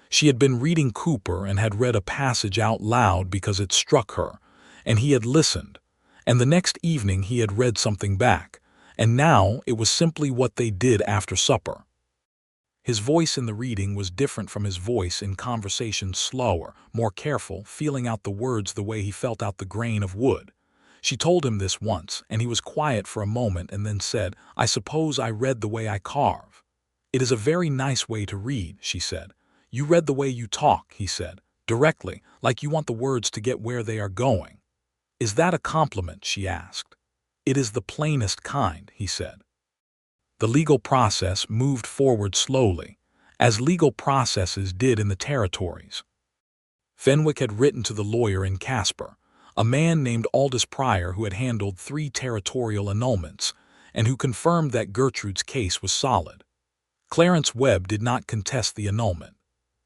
She had been reading Cooper and had read a passage out loud because it struck her, and he had listened, and the next evening he had read something back, and now it was simply what they did after supper. His voice in the reading was different from his voice in conversation, slower, more careful, feeling out the words the way he felt out the grain of wood. She told him this once, and he was quiet for a moment and then said, "I suppose I read the way I carve." "It is a very nice way to read," she said. "You read the way you talk," he said, directly, like you want the words to get where they are going. "Is that a compliment?" she asked. "It is the plainest kind," he said. The legal process moved forward slowly, as legal processes did in the territories. Fenwick had written to the lawyer in Casper, a man named Aldous Pryor who had handled 3 territorial annulments, and who confirmed that Gertrude's case was solid. Clarence Webb did not contest the annulment.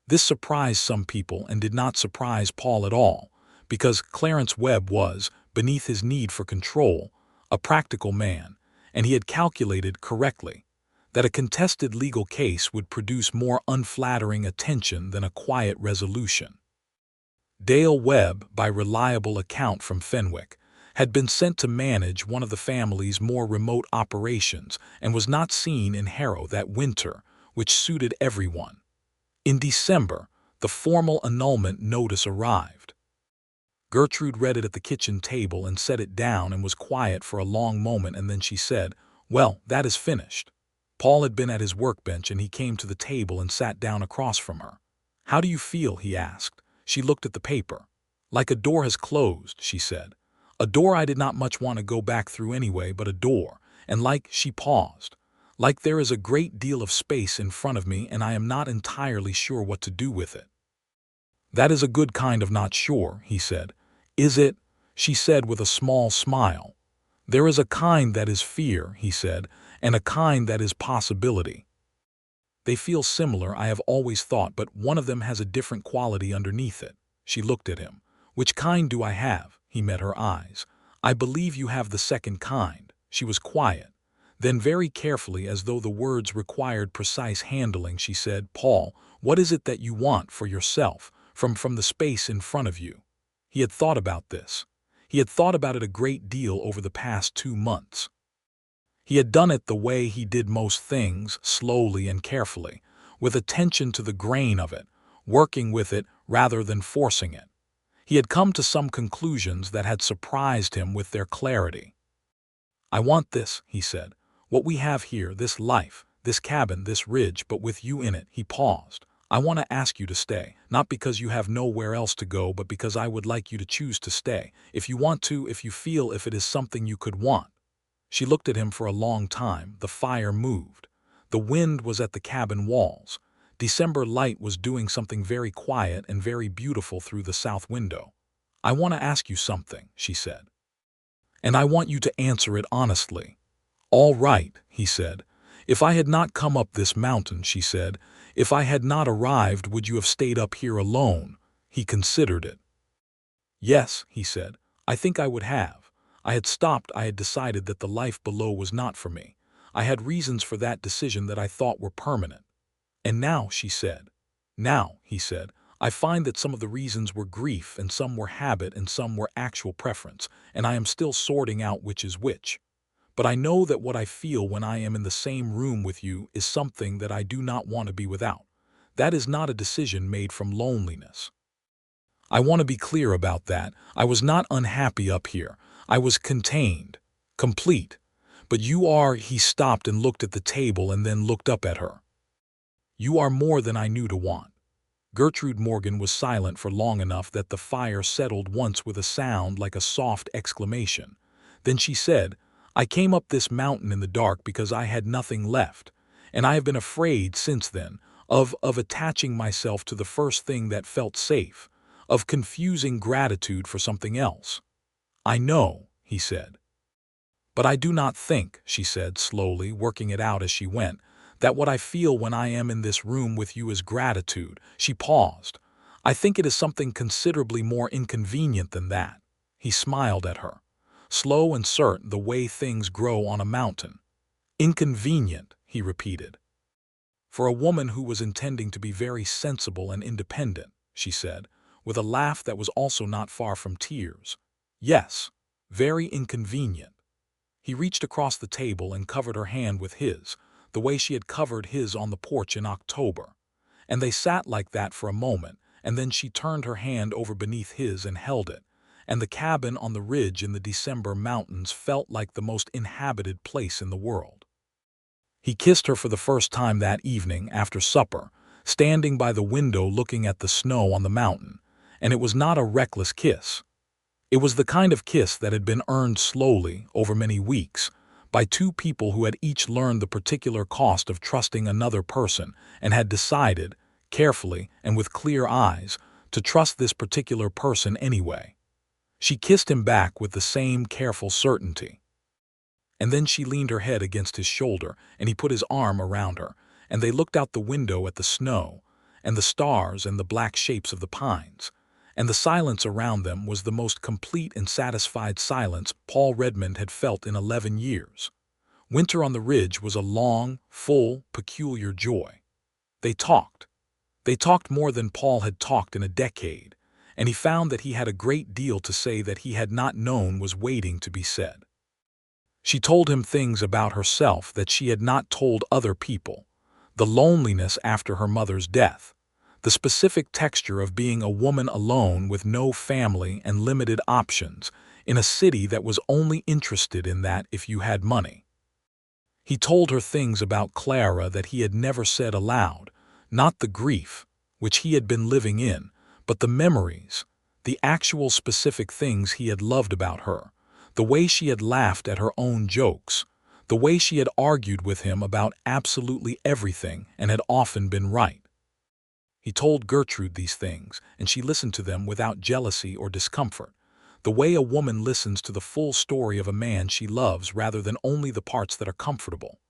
This surprised some people and did not surprise Paul at all, because Clarence Webb was, beneath his need for control, a practical man, and he had calculated correctly that a contested legal case would produce more unflattering attention than a quiet resolution. Dale Webb, by reliable account from Fenwick, had been sent to manage one of the family's more remote operations and was not seen in Harrow that winter, which suited everyone. In December, the formal annulment notice arrived. Gertrude read it at the kitchen table and set it down and was quiet for a long moment, and then she said, "Well, that is finished." Paul had been at his workbench and he came to the table and sat down across from her. "How do you feel?" he asked. She looked at the paper. "Like a door has closed," she said. "A door I did not much want to go back through anyway, but a door, and like," she paused, "like there is a great deal of space in front of me and I am not entirely sure what to do with it." "That is a good kind of not sure," he said. "Is it?" she said with a small smile. "There is a kind that is fear," he said, "and a kind that is possibility. They feel similar, I have always thought, but one of them has a different quality underneath it." She looked at him. "Which kind do I have?" He met her eyes. "I believe you have the second kind." She was quiet. Then very carefully, as though the words required precise handling, she said, "Paul, what is it that you want for yourself, from the space in front of you?" He had thought about this. He had thought about it a great deal over the past 2 months. He had done it the way he did most things, slowly and carefully, with attention to the grain of it, working with it rather than forcing it. He had come to some conclusions that had surprised him with their clarity. "I want this," he said. "What we have here, this life, this cabin, this ridge, but with you in it." He paused. "I want to ask you to stay, not because you have nowhere else to go, but because I would like you to choose to stay. If you want to, if you feel if it is something you could want." She looked at him for a long time. The fire moved. The wind was at the cabin walls. December light was doing something very quiet and very beautiful through the south window. "I want to ask you something," she said. "And I want you to answer it honestly." "All right," he said. "If I had not come up this mountain," she said, "if I had not arrived, would you have stayed up here alone?" He considered it. "Yes," he said, "I think I would have. I had stopped. I had decided that the life below was not for me. I had reasons for that decision that I thought were permanent." "And now," she said. "Now," he said, "I find that some of the reasons were grief and some were habit and some were actual preference, and I am still sorting out which is which. But I know that what I feel when I am in the same room with you is something that I do not want to be without. That is not a decision made from loneliness. I want to be clear about that. I was not unhappy up here. I was contained, complete. But you are—" He stopped and looked at the table and then looked up at her. "You are more than I knew to want." Gertrude Morgan was silent for long enough that the fire settled once with a sound like a soft exclamation. Then she said, "I came up this mountain in the dark because I had nothing left, and I have been afraid since then of attaching myself to the first thing that felt safe, of confusing gratitude for something else." "I know," he said. "But I do not think," she said slowly, working it out as she went, "that what I feel when I am in this room with you is gratitude." She paused. "I think it is something considerably more inconvenient than that." He smiled at her. "Slow and certain, the way things grow on a mountain." "Inconvenient," he repeated. "For a woman who was intending to be very sensible and independent," she said, with a laugh that was also not far from tears. "Yes, very inconvenient." He reached across the table and covered her hand with his, the way she had covered his on the porch in October. And they sat like that for a moment, and then she turned her hand over beneath his and held it, and the cabin on the ridge in the December mountains felt like the most inhabited place in the world. He kissed her for the first time that evening after supper, standing by the window looking at the snow on the mountain, and it was not a reckless kiss. It was the kind of kiss that had been earned slowly over many weeks by two people who had each learned the particular cost of trusting another person and had decided, carefully and with clear eyes, to trust this particular person anyway. She kissed him back with the same careful certainty. And then she leaned her head against his shoulder and he put his arm around her, and they looked out the window at the snow and the stars and the black shapes of the pines. And the silence around them was the most complete and satisfied silence Paul Redmond had felt in 11 years. Winter on the ridge was a long, full, peculiar joy. They talked. They talked more than Paul had talked in a decade, and he found that he had a great deal to say that he had not known was waiting to be said. She told him things about herself that she had not told other people, the loneliness after her mother's death, the specific texture of being a woman alone with no family and limited options in a city that was only interested in that if you had money. He told her things about Clara that he had never said aloud, not the grief, which he had been living in, but the memories, the actual specific things he had loved about her, the way she had laughed at her own jokes, the way she had argued with him about absolutely everything and had often been right. He told Gertrude these things, and she listened to them without jealousy or discomfort, the way a woman listens to the full story of a man she loves rather than only the parts that are comfortable.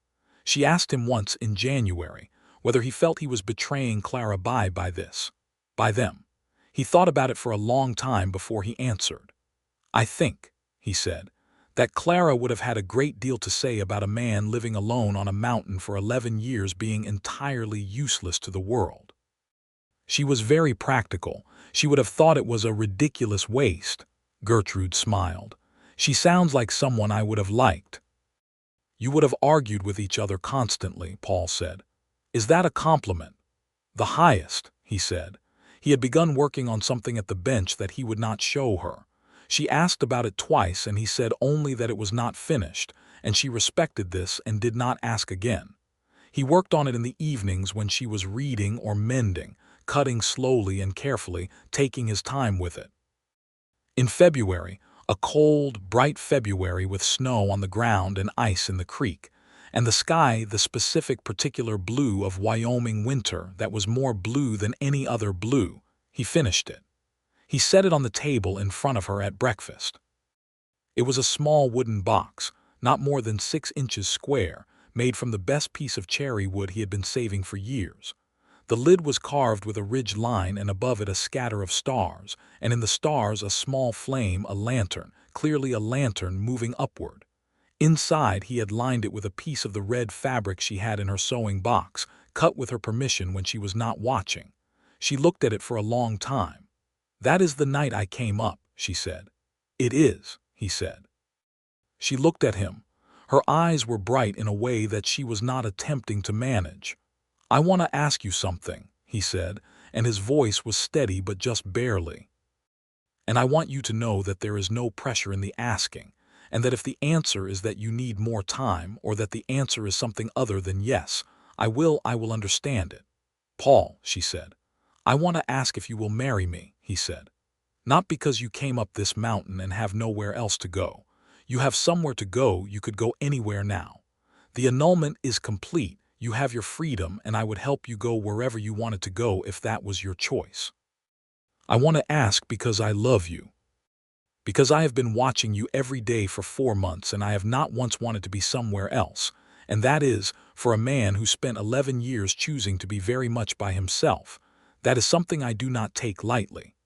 She asked him once in January whether he felt he was betraying Clara by them. He thought about it for a long time before he answered. "I think," he said, "that Clara would have had a great deal to say about a man living alone on a mountain for 11 years being entirely useless to the world. She was very practical. She would have thought it was a ridiculous waste." Gertrude smiled. "She sounds like someone I would have liked." "You would have argued with each other constantly," Paul said. "Is that a compliment?" "The highest," he said. He had begun working on something at the bench that he would not show her. She asked about it twice and he said only that it was not finished, and she respected this and did not ask again. He worked on it in the evenings when she was reading or mending, cutting slowly and carefully, taking his time with it. In February, a cold, bright February with snow on the ground and ice in the creek, and the sky the specific particular blue of Wyoming winter that was more blue than any other blue. He finished it. He set it on the table in front of her at breakfast. It was a small wooden box, not more than 6 inches square, made from the best piece of cherry wood he had been saving for years. The lid was carved with a ridged line and above it a scatter of stars, and in the stars a small flame, a lantern, clearly a lantern moving upward. Inside he had lined it with a piece of the red fabric she had in her sewing box, cut with her permission when she was not watching. She looked at it for a long time. "That is the night I came up," she said. "It is," he said. She looked at him. Her eyes were bright in a way that she was not attempting to manage. "I want to ask you something," he said, and his voice was steady but just barely. "And I want you to know that there is no pressure in the asking, and that if the answer is that you need more time or that the answer is something other than yes, I will understand it." "Paul," she said, "I want to ask if you will marry me," he said. "Not because you came up this mountain and have nowhere else to go. You have somewhere to go, you could go anywhere now. The annulment is complete, you have your freedom, and I would help you go wherever you wanted to go if that was your choice. I want to ask because I love you. Because I have been watching you every day for 4 months and I have not once wanted to be somewhere else, and that is, for a man who spent 11 years choosing to be very much by himself, that is something I do not take lightly."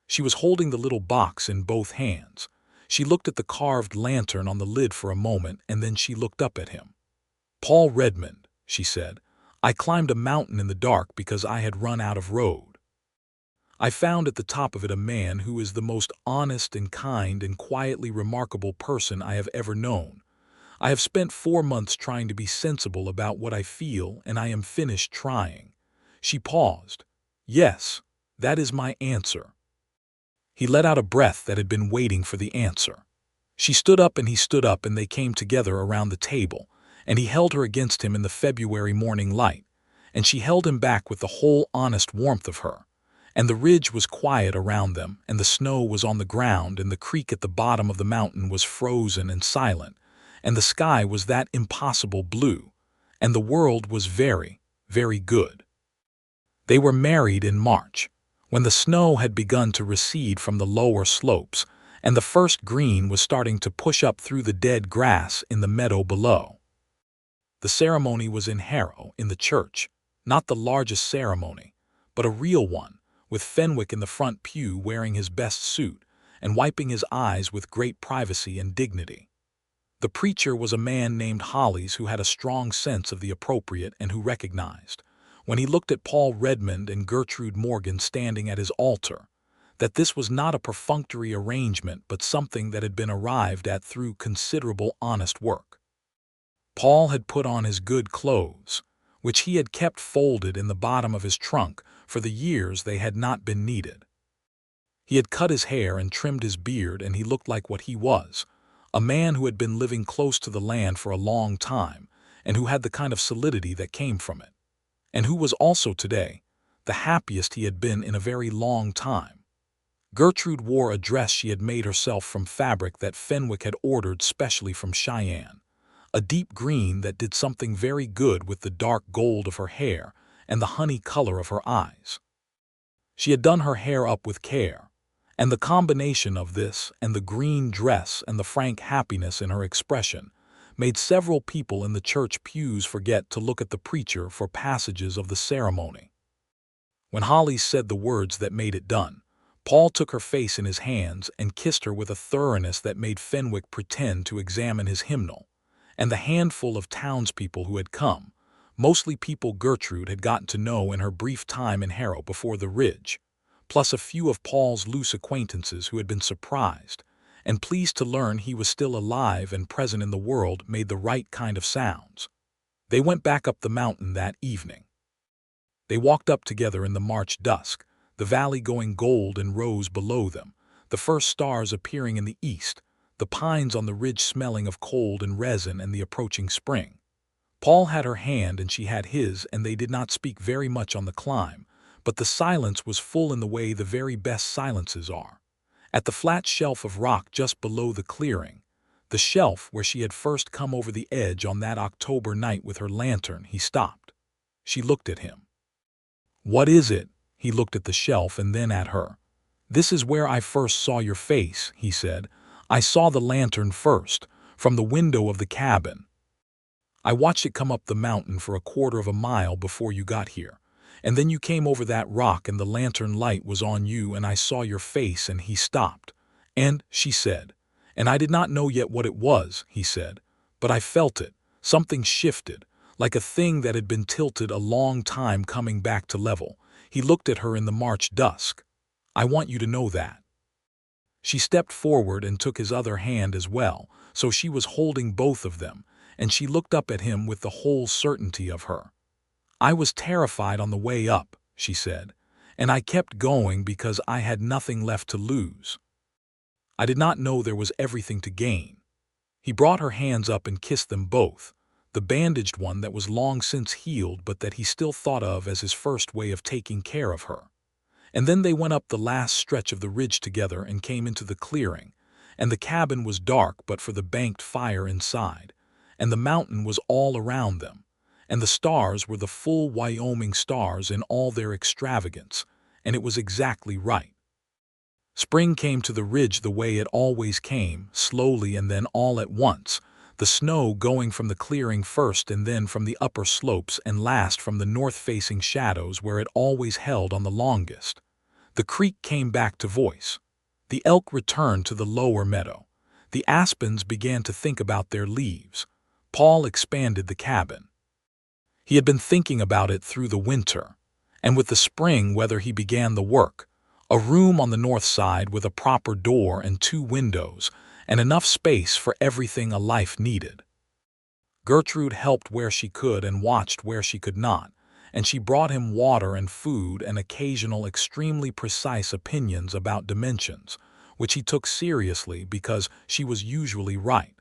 She was holding the little box in both hands. She looked at the carved lantern on the lid for a moment and then she looked up at him. "Paul Redmond," she said, "I climbed a mountain in the dark because I had run out of road. I found at the top of it a man who is the most honest and kind and quietly remarkable person I have ever known. I have spent 4 months trying to be sensible about what I feel and I am finished trying." She paused. "Yes, that is my answer." He let out a breath that had been waiting for the answer. She stood up and he stood up and they came together around the table, and he held her against him in the February morning light, and she held him back with the whole honest warmth of her. And the ridge was quiet around them, and the snow was on the ground, and the creek at the bottom of the mountain was frozen and silent, and the sky was that impossible blue, and the world was very, very good. They were married in March, when the snow had begun to recede from the lower slopes, and the first green was starting to push up through the dead grass in the meadow below. The ceremony was in Harrow, in the church, not the largest ceremony, but a real one, with Fenwick in the front pew wearing his best suit and wiping his eyes with great privacy and dignity. The preacher was a man named Hollis who had a strong sense of the appropriate and who recognized, when he looked at Paul Redmond and Gertrude Morgan standing at his altar, that this was not a perfunctory arrangement but something that had been arrived at through considerable honest work. Paul had put on his good clothes, which he had kept folded in the bottom of his trunk for the years they had not been needed. He had cut his hair and trimmed his beard, and he looked like what he was, a man who had been living close to the land for a long time and who had the kind of solidity that came from it, and who was also today the happiest he had been in a very long time. Gertrude wore a dress she had made herself from fabric that Fenwick had ordered specially from Cheyenne, a deep green that did something very good with the dark gold of her hair and the honey color of her eyes. She had done her hair up with care, and the combination of this and the green dress and the frank happiness in her expression made several people in the church pews forget to look at the preacher for passages of the ceremony. When Hollis said the words that made it done, Paul took her face in his hands and kissed her with a thoroughness that made Fenwick pretend to examine his hymnal, and the handful of townspeople who had come, mostly people Gertrude had gotten to know in her brief time in Harrow before the ridge, plus a few of Paul's loose acquaintances who had been surprised and pleased to learn he was still alive and present in the world, made the right kind of sounds. They went back up the mountain that evening. They walked up together in the March dusk, the valley going gold and rose below them, the first stars appearing in the east, the pines on the ridge smelling of cold and resin and the approaching spring. Paul had her hand and she had his, and they did not speak very much on the climb, but the silence was full in the way the very best silences are. At the flat shelf of rock just below the clearing, The shelf where she had first come over the edge on that October night with her lantern. He stopped. She looked at him. "What is it?" He looked at the shelf and then at her. "This is where I first saw your face," he said. "I saw the lantern first, from the window of the cabin. I watched it come up the mountain for a quarter of a mile before you got here. And then you came over that rock and the lantern light was on you and I saw your face." And he stopped. "And," she said, "and I did not know yet what it was," he said, "but I felt it. Something shifted, like a thing that had been tilted a long time coming back to level." He looked at her in the March dusk. "I want you to know that." She stepped forward and took his other hand as well, so she was holding both of them, and she looked up at him with the whole certainty of her. "I was terrified on the way up," she said, "and I kept going because I had nothing left to lose. I did not know there was everything to gain." He brought her hands up and kissed them both, the bandaged one that was long since healed but that he still thought of as his first way of taking care of her. And then they went up the last stretch of the ridge together and came into the clearing, and the cabin was dark but for the banked fire inside, and the mountain was all around them, and the stars were the full Wyoming stars in all their extravagance, and it was exactly right. Spring came to the ridge the way it always came, slowly and then all at once, the snow going from the clearing first and then from the upper slopes and last from the north-facing shadows where it always held on the longest. The creek came back to voice. The elk returned to the lower meadow. The aspens began to think about their leaves. Paul expanded the cabin. He had been thinking about it through the winter, and with the spring weather he began the work. A room on the north side with a proper door and 2 windows, and enough space for everything a life needed. Gertrude helped where she could and watched where she could not, and she brought him water and food and occasional extremely precise opinions about dimensions, which he took seriously because she was usually right.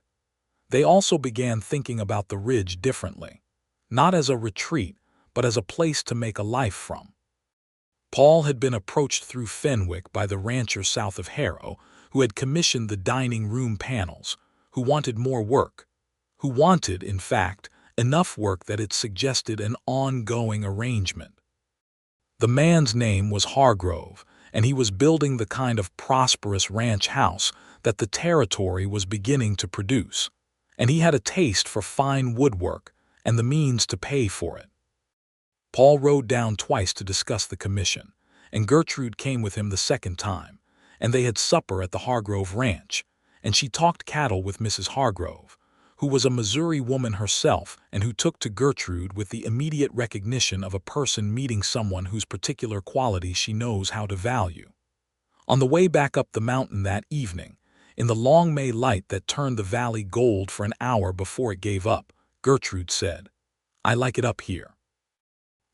They also began thinking about the ridge differently, not as a retreat, but as a place to make a life from. Paul had been approached through Fenwick by the rancher south of Harrow, who had commissioned the dining room panels, who wanted more work, who wanted, in fact, enough work that it suggested an ongoing arrangement. The man's name was Hargrove, and he was building the kind of prosperous ranch house that the territory was beginning to produce, and he had a taste for fine woodwork and the means to pay for it. Paul rode down twice to discuss the commission, and Gertrude came with him the second time, and they had supper at the Hargrove Ranch, and she talked cattle with Mrs. Hargrove, who was a Missouri woman herself and who took to Gertrude with the immediate recognition of a person meeting someone whose particular quality she knows how to value. On the way back up the mountain that evening, in the long May light that turned the valley gold for an hour before it gave up, Gertrude said, "I like it up here."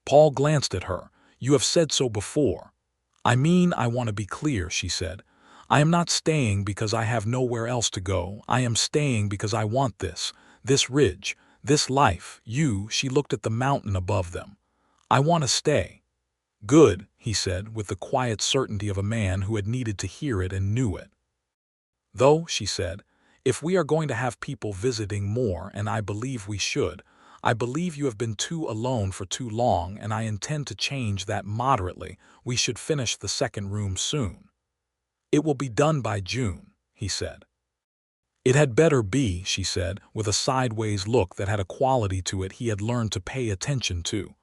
Paul glanced at her. "You have said so before." "I mean, I want to be clear," she said. "I am not staying because I have nowhere else to go. I am staying because I want this ridge, this life, you." She looked at the mountain above them. "I want to stay." "Good," he said, with the quiet certainty of a man who had needed to hear it and knew it. "Though," she said, "if we are going to have people visiting more, and I believe we should, I believe you have been too alone for too long, and I intend to change that moderately. We should finish the second room soon." "It will be done by June," he said. "It had better be," she said, with a sideways look that had a quality to it he had learned to pay attention to.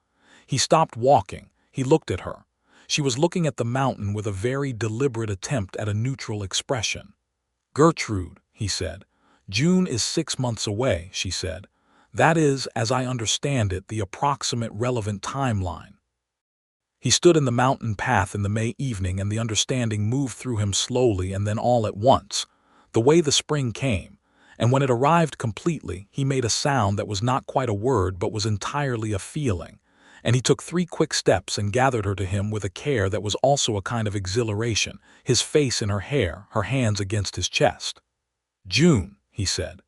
He stopped walking. He looked at her. She was looking at the mountain with a very deliberate attempt at a neutral expression. "Gertrude," he said. "June is 6 months away," she said. "That is, as I understand it, the approximate relevant timeline." He stood in the mountain path in the May evening, and the understanding moved through him slowly and then all at once, the way the spring came, and when it arrived completely, he made a sound that was not quite a word but was entirely a feeling, and he took 3 quick steps and gathered her to him with a care that was also a kind of exhilaration, his face in her hair, her hands against his chest. "June," he said.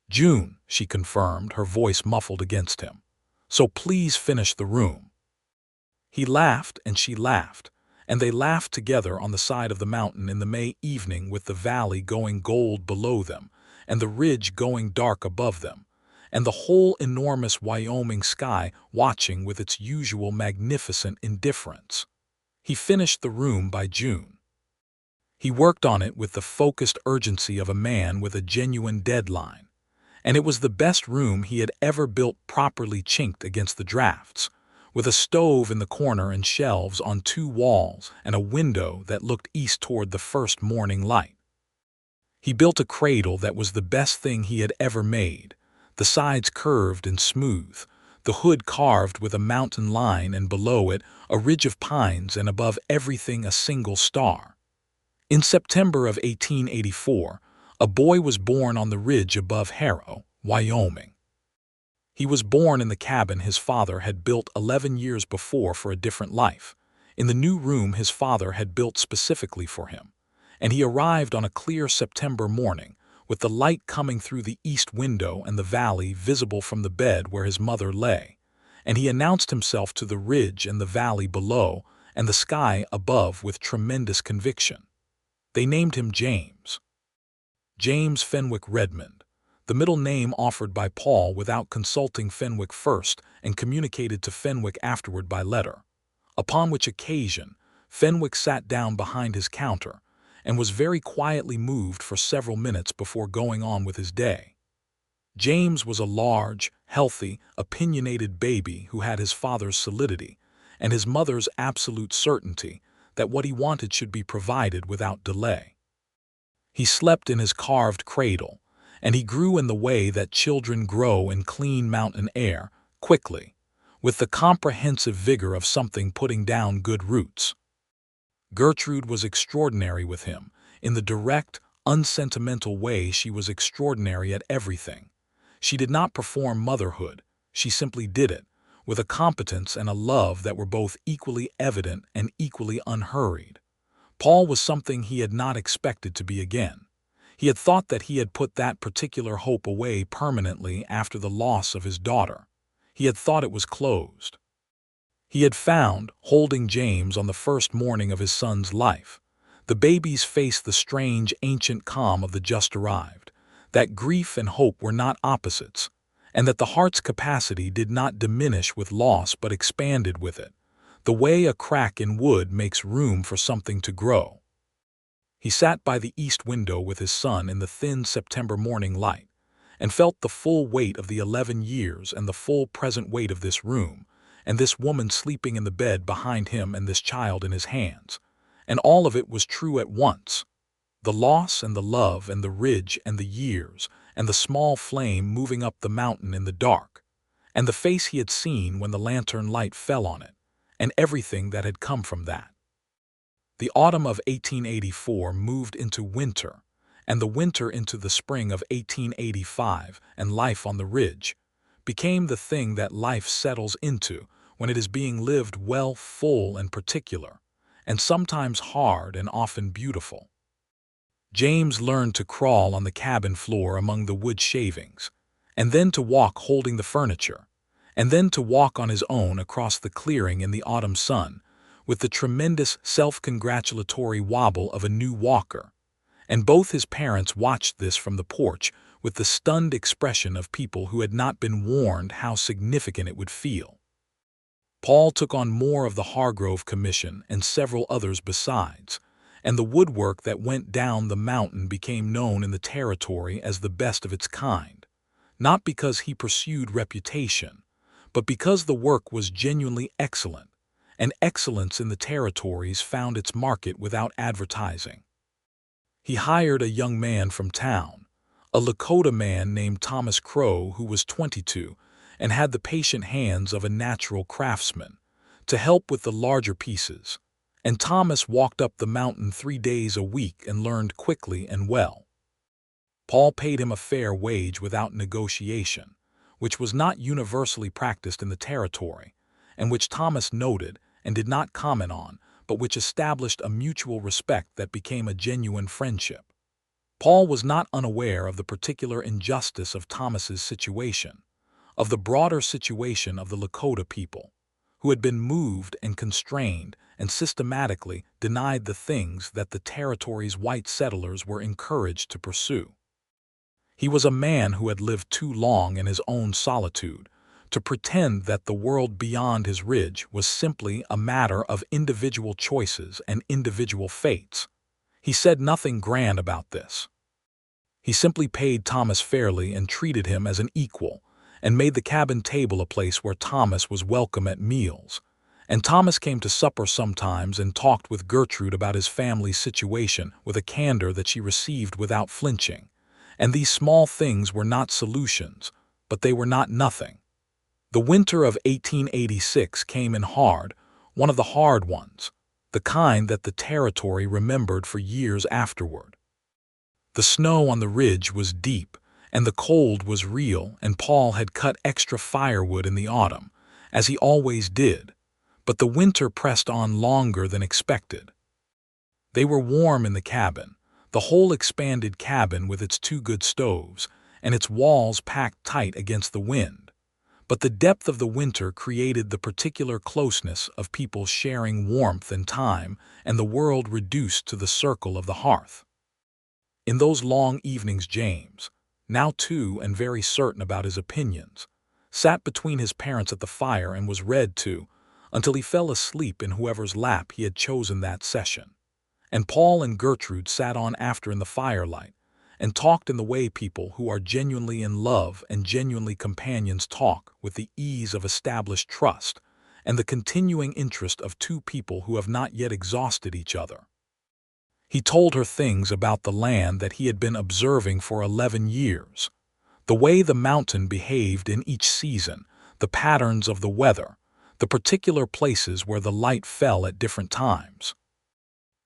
"June," she confirmed, her voice muffled against him. "So please finish the room." He laughed and she laughed, and they laughed together on the side of the mountain in the May evening with the valley going gold below them, and the ridge going dark above them, and the whole enormous Wyoming sky watching with its usual magnificent indifference. He finished the room by June. He worked on it with the focused urgency of a man with a genuine deadline, and it was the best room he had ever built, properly chinked against the drafts, with a stove in the corner and shelves on 2 walls and a window that looked east toward the first morning light. He built a cradle that was the best thing he had ever made, the sides curved and smooth, the hood carved with a mountain line, and below it a ridge of pines, and above everything a single star. In September of 1884, a boy was born on the ridge above Harrow, Wyoming. He was born in the cabin his father had built 11 years before for a different life, in the new room his father had built specifically for him, and he arrived on a clear September morning, with the light coming through the east window and the valley visible from the bed where his mother lay, and he announced himself to the ridge and the valley below and the sky above with tremendous conviction. They named him James. James Fenwick Redmond, the middle name offered by Paul without consulting Fenwick first and communicated to Fenwick afterward by letter, upon which occasion Fenwick sat down behind his counter and was very quietly moved for several minutes before going on with his day. James was a large, healthy, opinionated baby who had his father's solidity and his mother's absolute certainty that what he wanted should be provided without delay. He slept in his carved cradle, and he grew in the way that children grow in clean mountain air, quickly, with the comprehensive vigor of something putting down good roots. Gertrude was extraordinary with him. In the direct, unsentimental way she was extraordinary at everything. She did not perform motherhood, she simply did it, with a competence and a love that were both equally evident and equally unhurried. Paul was something he had not expected to be again. He had thought that he had put that particular hope away permanently after the loss of his daughter. He had thought it was closed. He had found, holding James on the first morning of his son's life, the baby's face the strange ancient calm of the just arrived, that grief and hope were not opposites, and that the heart's capacity did not diminish with loss but expanded with it, the way a crack in wood makes room for something to grow. He sat by the east window with his son in the thin September morning light, and felt the full weight of the 11 years and the full present weight of this room, and this woman sleeping in the bed behind him and this child in his hands, and all of it was true at once. The loss and the love and the ridge and the years and the small flame moving up the mountain in the dark, and the face he had seen when the lantern light fell on it, and everything that had come from that. The autumn of 1884 moved into winter, and the winter into the spring of 1885, and life on the ridge became the thing that life settles into when it is being lived well, full and particular, and sometimes hard and often beautiful. James learned to crawl on the cabin floor among the wood shavings, and then to walk holding the furniture, and then to walk on his own across the clearing in the autumn sun, with the tremendous self-congratulatory wobble of a new walker, and both his parents watched this from the porch with the stunned expression of people who had not been warned how significant it would feel. Paul took on more of the Hargrove Commission and several others besides, and the woodwork that went down the mountain became known in the territory as the best of its kind, not because he pursued reputation, but because the work was genuinely excellent, and excellence in the territories found its market without advertising. He hired a young man from town, a Lakota man named Thomas Crow, who was 22 and had the patient hands of a natural craftsman, to help with the larger pieces, and Thomas walked up the mountain 3 days a week and learned quickly and well. Paul paid him a fair wage without negotiation, which was not universally practiced in the territory, and which Thomas noted and did not comment on, but which established a mutual respect that became a genuine friendship. Paul was not unaware of the particular injustice of Thomas's situation, of the broader situation of the Lakota people, who had been moved and constrained and systematically denied the things that the territory's white settlers were encouraged to pursue. He was a man who had lived too long in his own solitude to pretend that the world beyond his ridge was simply a matter of individual choices and individual fates. He said nothing grand about this. He simply paid Thomas fairly and treated him as an equal, and made the cabin table a place where Thomas was welcome at meals. And Thomas came to supper sometimes and talked with Gertrude about his family's situation with a candor that she received without flinching. And these small things were not solutions, but they were not nothing. The winter of 1886 came in hard, one of the hard ones, the kind that the territory remembered for years afterward. The snow on the ridge was deep, and the cold was real, and Paul had cut extra firewood in the autumn, as he always did, but the winter pressed on longer than expected. They were warm in the cabin, the whole expanded cabin with its two good stoves, and its walls packed tight against the wind. But the depth of the winter created the particular closeness of people sharing warmth and time, and the world reduced to the circle of the hearth. In those long evenings James, now 2 and very certain about his opinions, sat between his parents at the fire and was read to, until he fell asleep in whoever's lap he had chosen that session. And Paul and Gertrude sat on after in the firelight, and talked in the way people who are genuinely in love and genuinely companions talk, with the ease of established trust, and the continuing interest of two people who have not yet exhausted each other. He told her things about the land that he had been observing for 11 years, the way the mountain behaved in each season, the patterns of the weather, the particular places where the light fell at different times.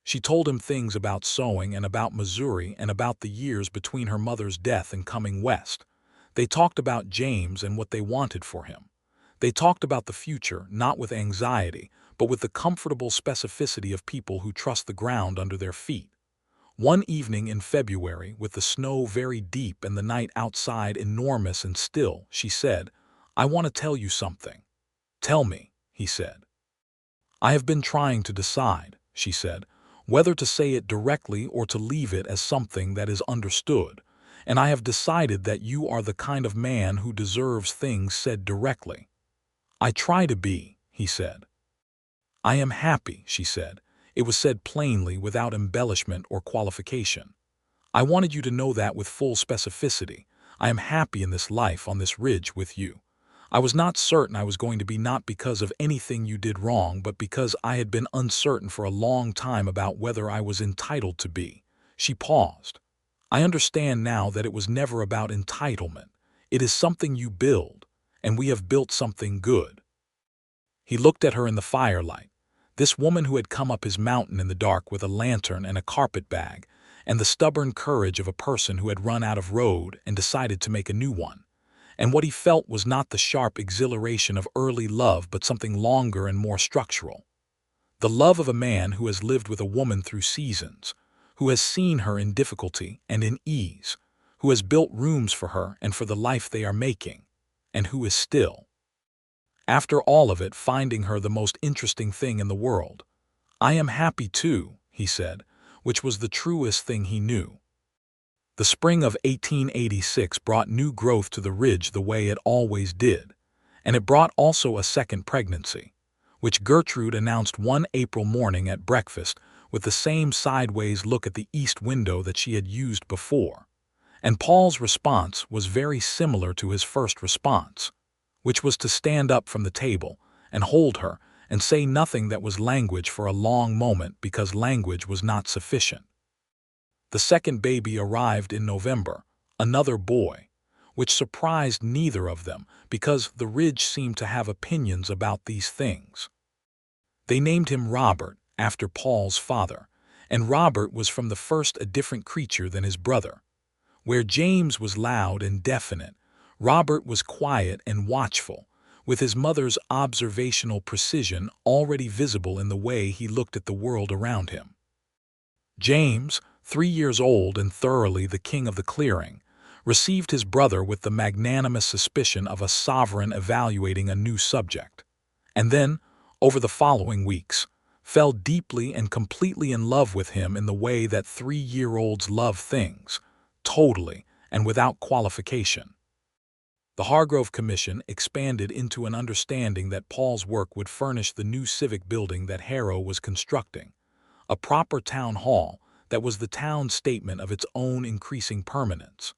She told him things about sewing and about Missouri and about the years between her mother's death and coming west. They talked about James and what they wanted for him. They talked about the future, not with anxiety, but with the comfortable specificity of people who trust the ground under their feet. One evening in February, with the snow very deep and the night outside enormous and still, she said, "I want to tell you something." "Tell me," he said. "I have been trying to decide," she said, "whether to say it directly or to leave it as something that is understood, and I have decided that you are the kind of man who deserves things said directly." "I try to be," he said. "I am happy," she said. It was said plainly, without embellishment or qualification. "I wanted you to know that with full specificity. I am happy in this life on this ridge with you. I was not certain I was going to be, not because of anything you did wrong, but because I had been uncertain for a long time about whether I was entitled to be." She paused. "I understand now that it was never about entitlement. It is something you build, and we have built something good." He looked at her in the firelight, this woman who had come up his mountain in the dark with a lantern and a carpet bag, and the stubborn courage of a person who had run out of road and decided to make a new one. And what he felt was not the sharp exhilaration of early love, but something longer and more structural. The love of a man who has lived with a woman through seasons, who has seen her in difficulty and in ease, who has built rooms for her and for the life they are making, and who is still, after all of it, finding her the most interesting thing in the world. "I am happy too," he said, which was the truest thing he knew. The spring of 1886 brought new growth to the ridge the way it always did, and it brought also a second pregnancy, which Gertrude announced one April morning at breakfast with the same sideways look at the east window that she had used before. And Paul's response was very similar to his first response, which was to stand up from the table and hold her and say nothing that was language for a long moment, because language was not sufficient. The second baby arrived in November, another boy, which surprised neither of them, because the ridge seemed to have opinions about these things. They named him Robert, after Paul's father, and Robert was from the first a different creature than his brother. Where James was loud and definite, Robert was quiet and watchful, with his mother's observational precision already visible in the way he looked at the world around him. James, 3 years old and thoroughly the king of the clearing, received his brother with the magnanimous suspicion of a sovereign evaluating a new subject, and then, over the following weeks, fell deeply and completely in love with him in the way that 3-year-olds love things, totally and without qualification. The Hargrove Commission expanded into an understanding that Paul's work would furnish the new civic building that Harrow was constructing, a proper town hall that was the town's statement of its own increasing permanence.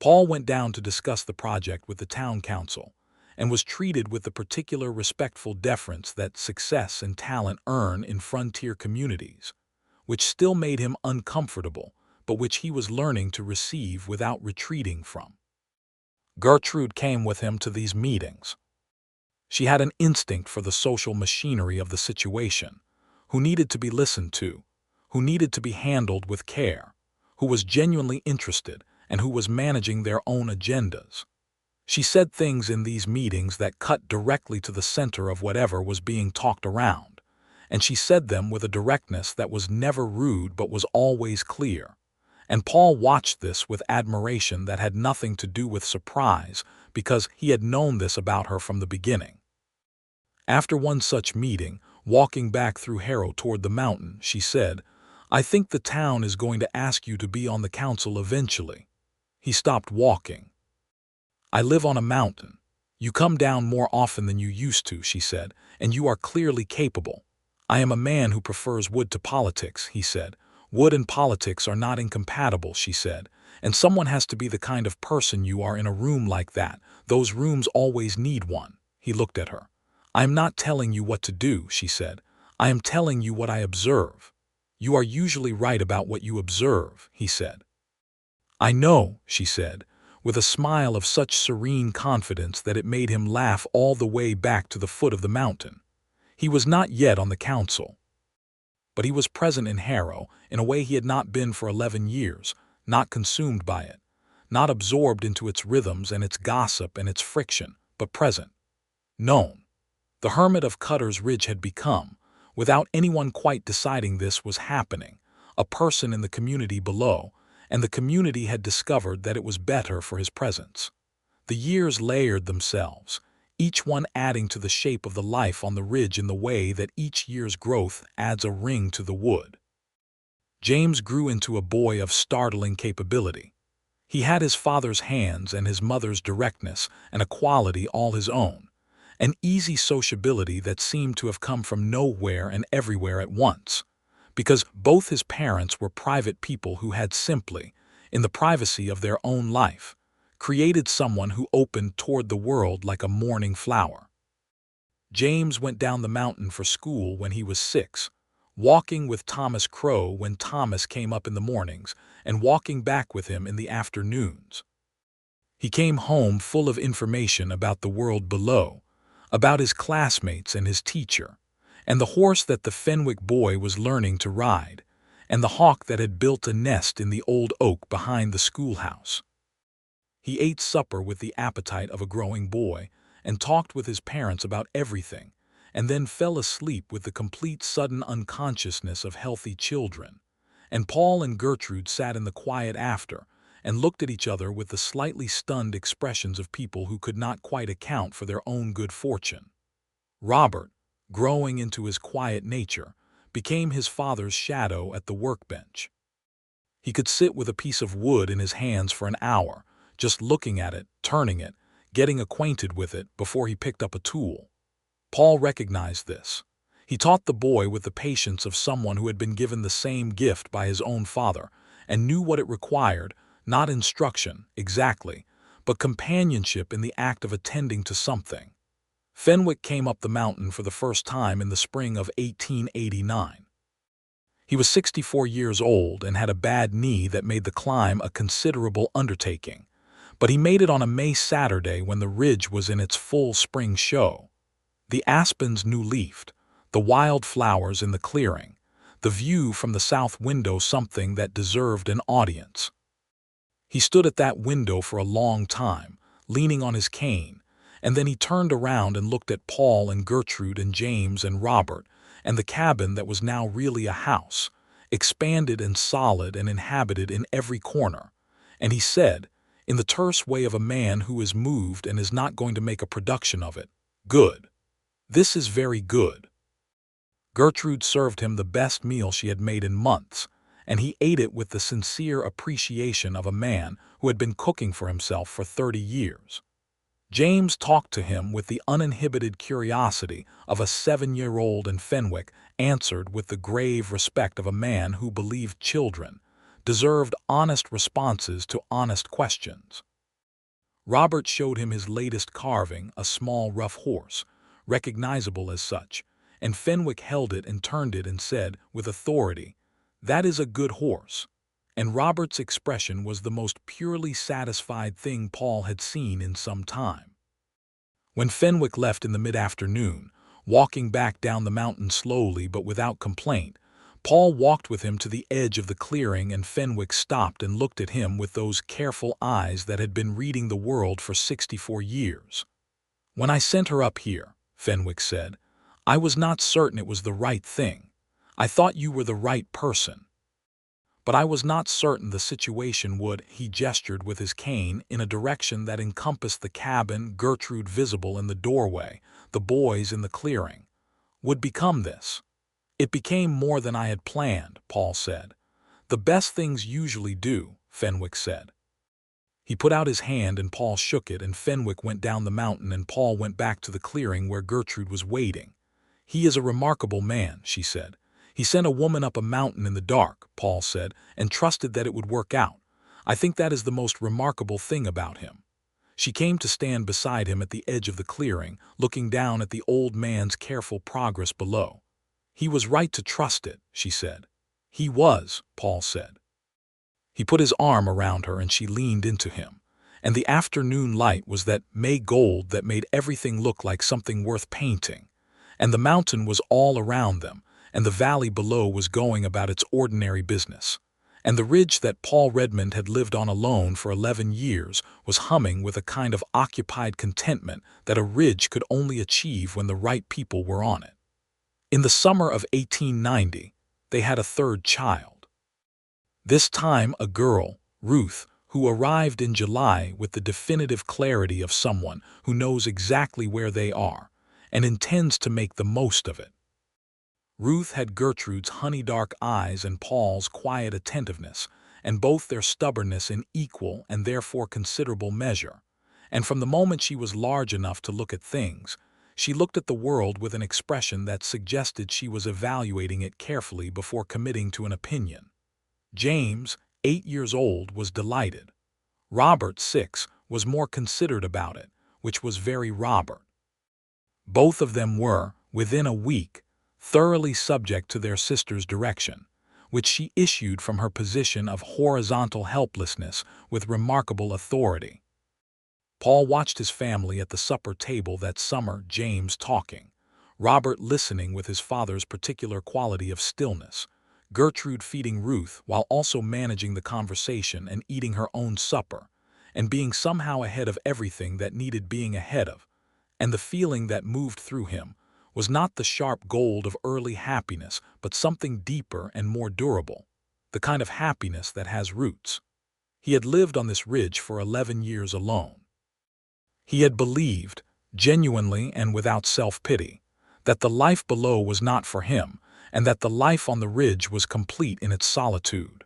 Paul went down to discuss the project with the town council and was treated with the particular respectful deference that success and talent earn in frontier communities, which still made him uncomfortable, but which he was learning to receive without retreating from. Gertrude came with him to these meetings. She had an instinct for the social machinery of the situation, who needed to be listened to, who needed to be handled with care, who was genuinely interested, and who was managing their own agendas. She said things in these meetings that cut directly to the center of whatever was being talked around, and she said them with a directness that was never rude but was always clear. And Paul watched this with admiration that had nothing to do with surprise, because he had known this about her from the beginning. After one such meeting, walking back through Harrow toward the mountain, she said, "I think the town is going to ask you to be on the council eventually." He stopped walking. "I live on a mountain. You come down more often than you used to," she said, "and you are clearly capable." "I am a man who prefers wood to politics," he said. "Wood and politics are not incompatible," she said, "and someone has to be the kind of person you are in a room like that. Those rooms always need one." He looked at her. "I am not telling you what to do," she said. "I am telling you what I observe." "You are usually right about what you observe," he said. "I know," she said, with a smile of such serene confidence that it made him laugh all the way back to the foot of the mountain. He was not yet on the council, but he was present in Harrow in a way he had not been for 11 years, not consumed by it, not absorbed into its rhythms and its gossip and its friction, but present, known. The hermit of Cutter's Ridge had become, without anyone quite deciding this was happening, a person in the community below, and the community had discovered that it was better for his presence. The years layered themselves, each one adding to the shape of the life on the ridge in the way that each year's growth adds a ring to the wood. James grew into a boy of startling capability. He had his father's hands and his mother's directness and a quality all his own, an easy sociability that seemed to have come from nowhere and everywhere at once, because both his parents were private people who had simply, in the privacy of their own life, created someone who opened toward the world like a morning flower. James went down the mountain for school when he was 6, walking with Thomas Crow when Thomas came up in the mornings, and walking back with him in the afternoons. He came home full of information about the world below, about his classmates and his teacher, and the horse that the Fenwick boy was learning to ride, and the hawk that had built a nest in the old oak behind the schoolhouse. He ate supper with the appetite of a growing boy, and talked with his parents about everything, and then fell asleep with the complete sudden unconsciousness of healthy children. And Paul and Gertrude sat in the quiet after, and looked at each other with the slightly stunned expressions of people who could not quite account for their own good fortune. Robert, growing into his quiet nature, became his father's shadow at the workbench. He could sit with a piece of wood in his hands for an hour, just looking at it, turning it, getting acquainted with it before he picked up a tool. Paul recognized this. He taught the boy with the patience of someone who had been given the same gift by his own father and knew what it required, not instruction, exactly, but companionship in the act of attending to something. Fenwick came up the mountain for the first time in the spring of 1889. He was 64 years old and had a bad knee that made the climb a considerable undertaking, but he made it on a May Saturday when the ridge was in its full spring show. The aspens new-leafed, the wild flowers in the clearing, the view from the south window something that deserved an audience. He stood at that window for a long time, leaning on his cane, and then he turned around and looked at Paul and Gertrude and James and Robert and the cabin that was now really a house, expanded and solid and inhabited in every corner, and he said, in the terse way of a man who is moved and is not going to make a production of it, "Good. This is very good." Gertrude served him the best meal she had made in months, and he ate it with the sincere appreciation of a man who had been cooking for himself for 30 years. James talked to him with the uninhibited curiosity of a 7-year-old, and Fenwick answered with the grave respect of a man who believed children deserved honest responses to honest questions. Robert showed him his latest carving, a small rough horse, recognizable as such, and Fenwick held it and turned it and said with authority, "That is a good horse." And Robert's expression was the most purely satisfied thing Paul had seen in some time. When Fenwick left in the mid-afternoon, walking back down the mountain slowly but without complaint, Paul walked with him to the edge of the clearing, and Fenwick stopped and looked at him with those careful eyes that had been reading the world for 64 years. "When I sent her up here," Fenwick said, "I was not certain it was the right thing. I thought you were the right person. But I was not certain the situation would," he gestured with his cane in a direction that encompassed the cabin, Gertrude visible in the doorway, the boys in the clearing, "would become this." "It became more than I had planned," Paul said. "The best things usually do," Fenwick said. He put out his hand and Paul shook it, and Fenwick went down the mountain and Paul went back to the clearing where Gertrude was waiting. "He is a remarkable man," she said. "He sent a woman up a mountain in the dark," Paul said, "and trusted that it would work out. I think that is the most remarkable thing about him." She came to stand beside him at the edge of the clearing, looking down at the old man's careful progress below. "He was right to trust it," she said. "He was," Paul said. He put his arm around her and she leaned into him, and the afternoon light was that May gold that made everything look like something worth painting, and the mountain was all around them, and the valley below was going about its ordinary business, and the ridge that Paul Redmond had lived on alone for 11 years was humming with a kind of occupied contentment that a ridge could only achieve when the right people were on it. In the summer of 1890, they had a third child. This time a girl, Ruth, who arrived in July with the definitive clarity of someone who knows exactly where they are and intends to make the most of it. Ruth had Gertrude's honey-dark eyes and Paul's quiet attentiveness, and both their stubbornness in equal and therefore considerable measure, and from the moment she was large enough to look at things, she looked at the world with an expression that suggested she was evaluating it carefully before committing to an opinion. James, 8 years old, was delighted. Robert, 6, was more considered about it, which was very Robert. Both of them were, within a week, thoroughly subject to their sister's direction, which she issued from her position of horizontal helplessness with remarkable authority. Paul watched his family at the supper table that summer, James talking, Robert listening with his father's particular quality of stillness, Gertrude feeding Ruth while also managing the conversation and eating her own supper, and being somehow ahead of everything that needed being ahead of, and the feeling that moved through him was not the sharp gold of early happiness, but something deeper and more durable, the kind of happiness that has roots. He had lived on this ridge for 11 years alone. He had believed, genuinely and without self-pity, that the life below was not for him, and that the life on the ridge was complete in its solitude.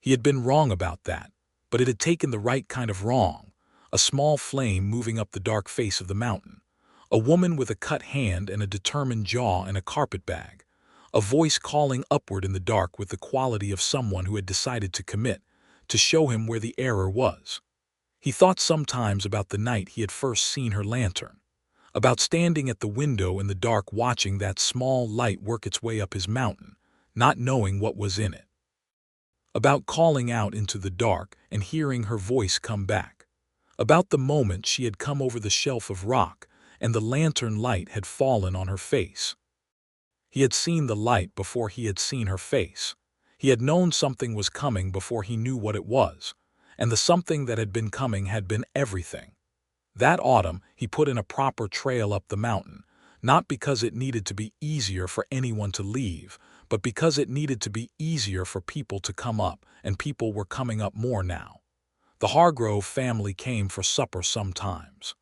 He had been wrong about that, but it had taken the right kind of wrong, a small flame moving up the dark face of the mountain, a woman with a cut hand and a determined jaw and a carpetbag, a voice calling upward in the dark with the quality of someone who had decided to commit, to show him where the error was. He thought sometimes about the night he had first seen her lantern, about standing at the window in the dark watching that small light work its way up his mountain, not knowing what was in it, about calling out into the dark and hearing her voice come back, about the moment she had come over the shelf of rock and the lantern light had fallen on her face. He had seen the light before he had seen her face. He had known something was coming before he knew what it was, and the something that had been coming had been everything. That autumn, he put in a proper trail up the mountain, not because it needed to be easier for anyone to leave, but because it needed to be easier for people to come up, and people were coming up more now. The Hargrove family came for supper sometimes.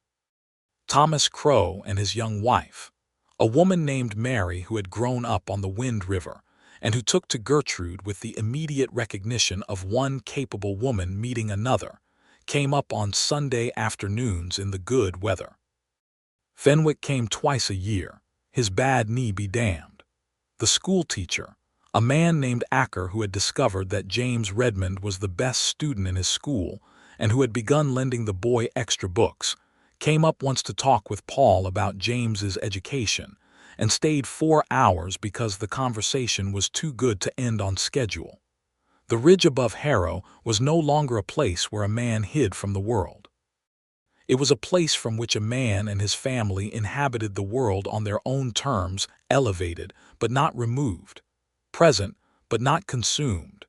Thomas Crow and his young wife, a woman named Mary who had grown up on the Wind River, and who took to Gertrude with the immediate recognition of one capable woman meeting another, came up on Sunday afternoons in the good weather. Fenwick came twice a year, his bad knee be damned. The schoolteacher, a man named Acker who had discovered that James Redmond was the best student in his school and who had begun lending the boy extra books, came up once to talk with Paul about James's education and stayed 4 hours because the conversation was too good to end on schedule. The ridge above Harrow was no longer a place where a man hid from the world. It was a place from which a man and his family inhabited the world on their own terms, elevated but not removed, present but not consumed.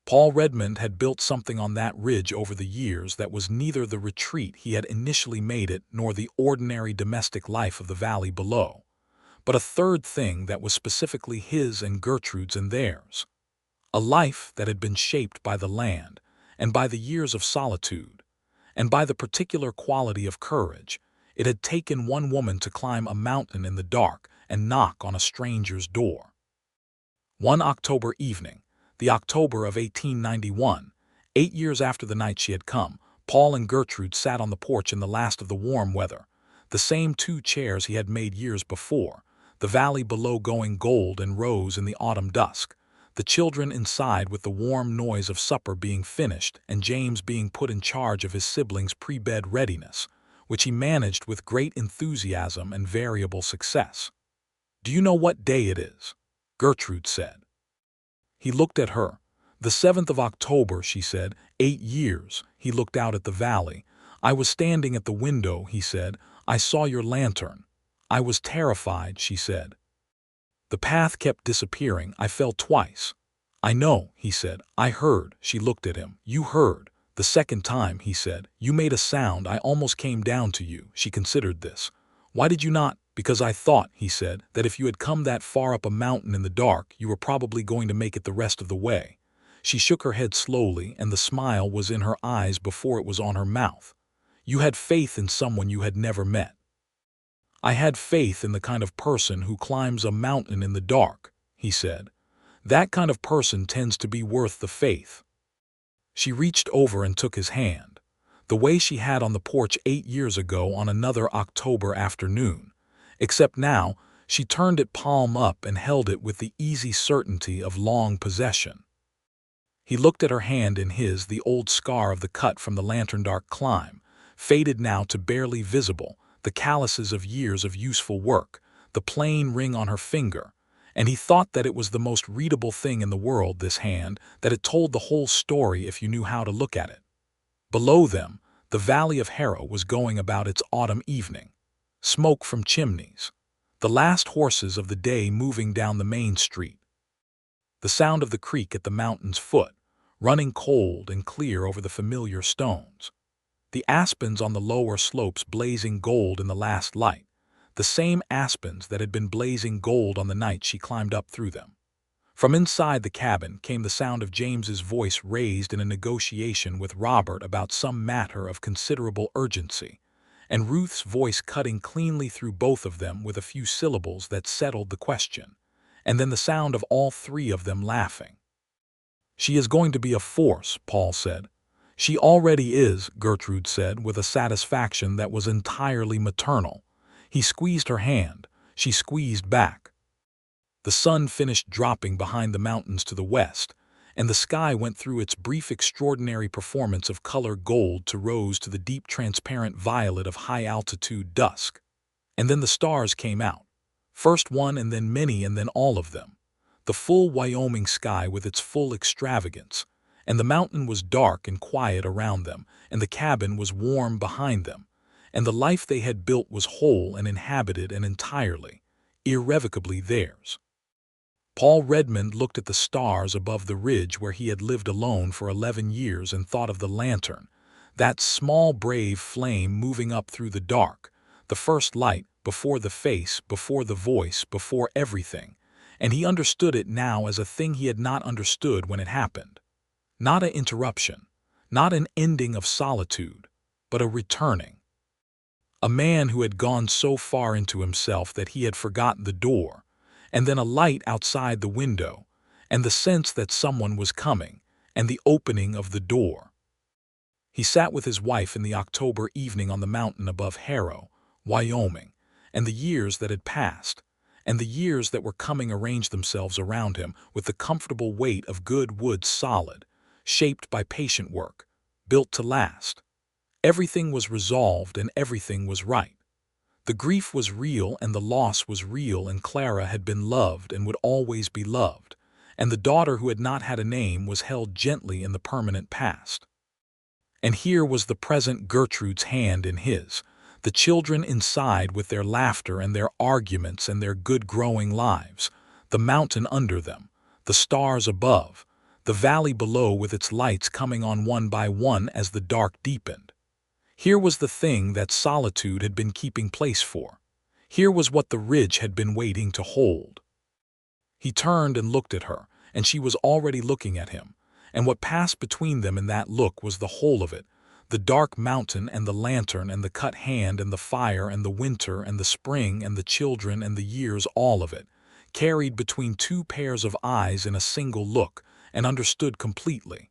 Paul Redmond had built something on that ridge over the years that was neither the retreat he had initially made it nor the ordinary domestic life of the valley below, but a third thing that was specifically his and Gertrude's and theirs. A life that had been shaped by the land and by the years of solitude, and by the particular quality of courage it had taken one woman to climb a mountain in the dark and knock on a stranger's door. One October evening, the October of 1891, 8 years after the night she had come, Paul and Gertrude sat on the porch in the last of the warm weather, the same 2 chairs he had made years before, the valley below going gold and rose in the autumn dusk, the children inside with the warm noise of supper being finished and James being put in charge of his siblings' pre-bed readiness, which he managed with great enthusiasm and variable success. "Do you know what day it is?" Gertrude said. He looked at her. "The 7th of October," she said. 8 years. He looked out at the valley. "I was standing at the window," he said. "I saw your lantern. I was terrified," she said. "The path kept disappearing. I fell twice." "I know," he said. "I heard." She looked at him. "You heard." "The second time," he said. "You made a sound. I almost came down to you." She considered this. "Why did you not?" "Because I thought," he said, "that if you had come that far up a mountain in the dark, you were probably going to make it the rest of the way." She shook her head slowly, and the smile was in her eyes before it was on her mouth. "You had faith in someone you had never met." "I had faith in the kind of person who climbs a mountain in the dark," he said. "That kind of person tends to be worth the faith." She reached over and took his hand, the way she had on the porch 8 years ago on another October afternoon, except now she turned it palm up and held it with the easy certainty of long possession. He looked at her hand in his, the old scar of the cut from the lantern-dark climb, faded now to barely visible, the calluses of years of useful work, the plain ring on her finger, and he thought that it was the most readable thing in the world, this hand, that it told the whole story if you knew how to look at it. Below them, the valley of Harrow was going about its autumn evening. Smoke from chimneys. The last horses of the day moving down the main street. The sound of the creek at the mountain's foot, running cold and clear over the familiar stones. The aspens on the lower slopes blazing gold in the last light, the same aspens that had been blazing gold on the night she climbed up through them. From inside the cabin came the sound of James's voice raised in a negotiation with Robert about some matter of considerable urgency, and Ruth's voice cutting cleanly through both of them with a few syllables that settled the question, and then the sound of all 3 of them laughing. "She is going to be a force," Paul said. "She already is," Gertrude said with a satisfaction that was entirely maternal. He squeezed her hand. She squeezed back. The sun finished dropping behind the mountains to the west, and the sky went through its brief extraordinary performance of color gold to rose to the deep transparent violet of high-altitude dusk. And then the stars came out. First one and then many and then all of them. The full Wyoming sky with its full extravagance, and the mountain was dark and quiet around them, and the cabin was warm behind them, and the life they had built was whole and inhabited and entirely, irrevocably theirs. Paul Redmond looked at the stars above the ridge where he had lived alone for 11 years and thought of the lantern, that small brave flame moving up through the dark, the first light, before the face, before the voice, before everything, and he understood it now as a thing he had not understood when it happened. Not an interruption, not an ending of solitude, but a returning. A man who had gone so far into himself that he had forgotten the door, and then a light outside the window, and the sense that someone was coming, and the opening of the door. He sat with his wife in the October evening on the mountain above Harrow, Wyoming, and the years that had passed, and the years that were coming arranged themselves around him with the comfortable weight of good wood solid, shaped by patient work, built to last. Everything was resolved and everything was right. The grief was real and the loss was real, and Clara had been loved and would always be loved, and the daughter who had not had a name was held gently in the permanent past. And here was the present, Gertrude's hand in his, the children inside with their laughter and their arguments and their good growing lives, the mountain under them, the stars above, the valley below with its lights coming on one by one as the dark deepened. Here was the thing that solitude had been keeping place for. Here was what the ridge had been waiting to hold. He turned and looked at her, and she was already looking at him, and what passed between them in that look was the whole of it, the dark mountain and the lantern and the cut hand and the fire and the winter and the spring and the children and the years, all of it, carried between two pairs of eyes in a single look, and understood completely.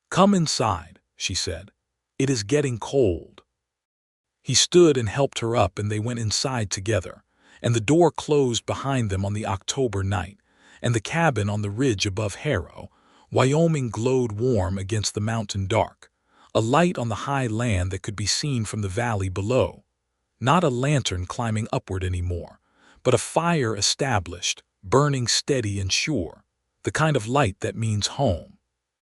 "Come inside," she said. "It is getting cold." He stood and helped her up, and they went inside together, and the door closed behind them on the October night, and the cabin on the ridge above Harrow, Wyoming, glowed warm against the mountain dark, a light on the high land that could be seen from the valley below. Not a lantern climbing upward anymore, but a fire established, burning steady and sure, the kind of light that means home.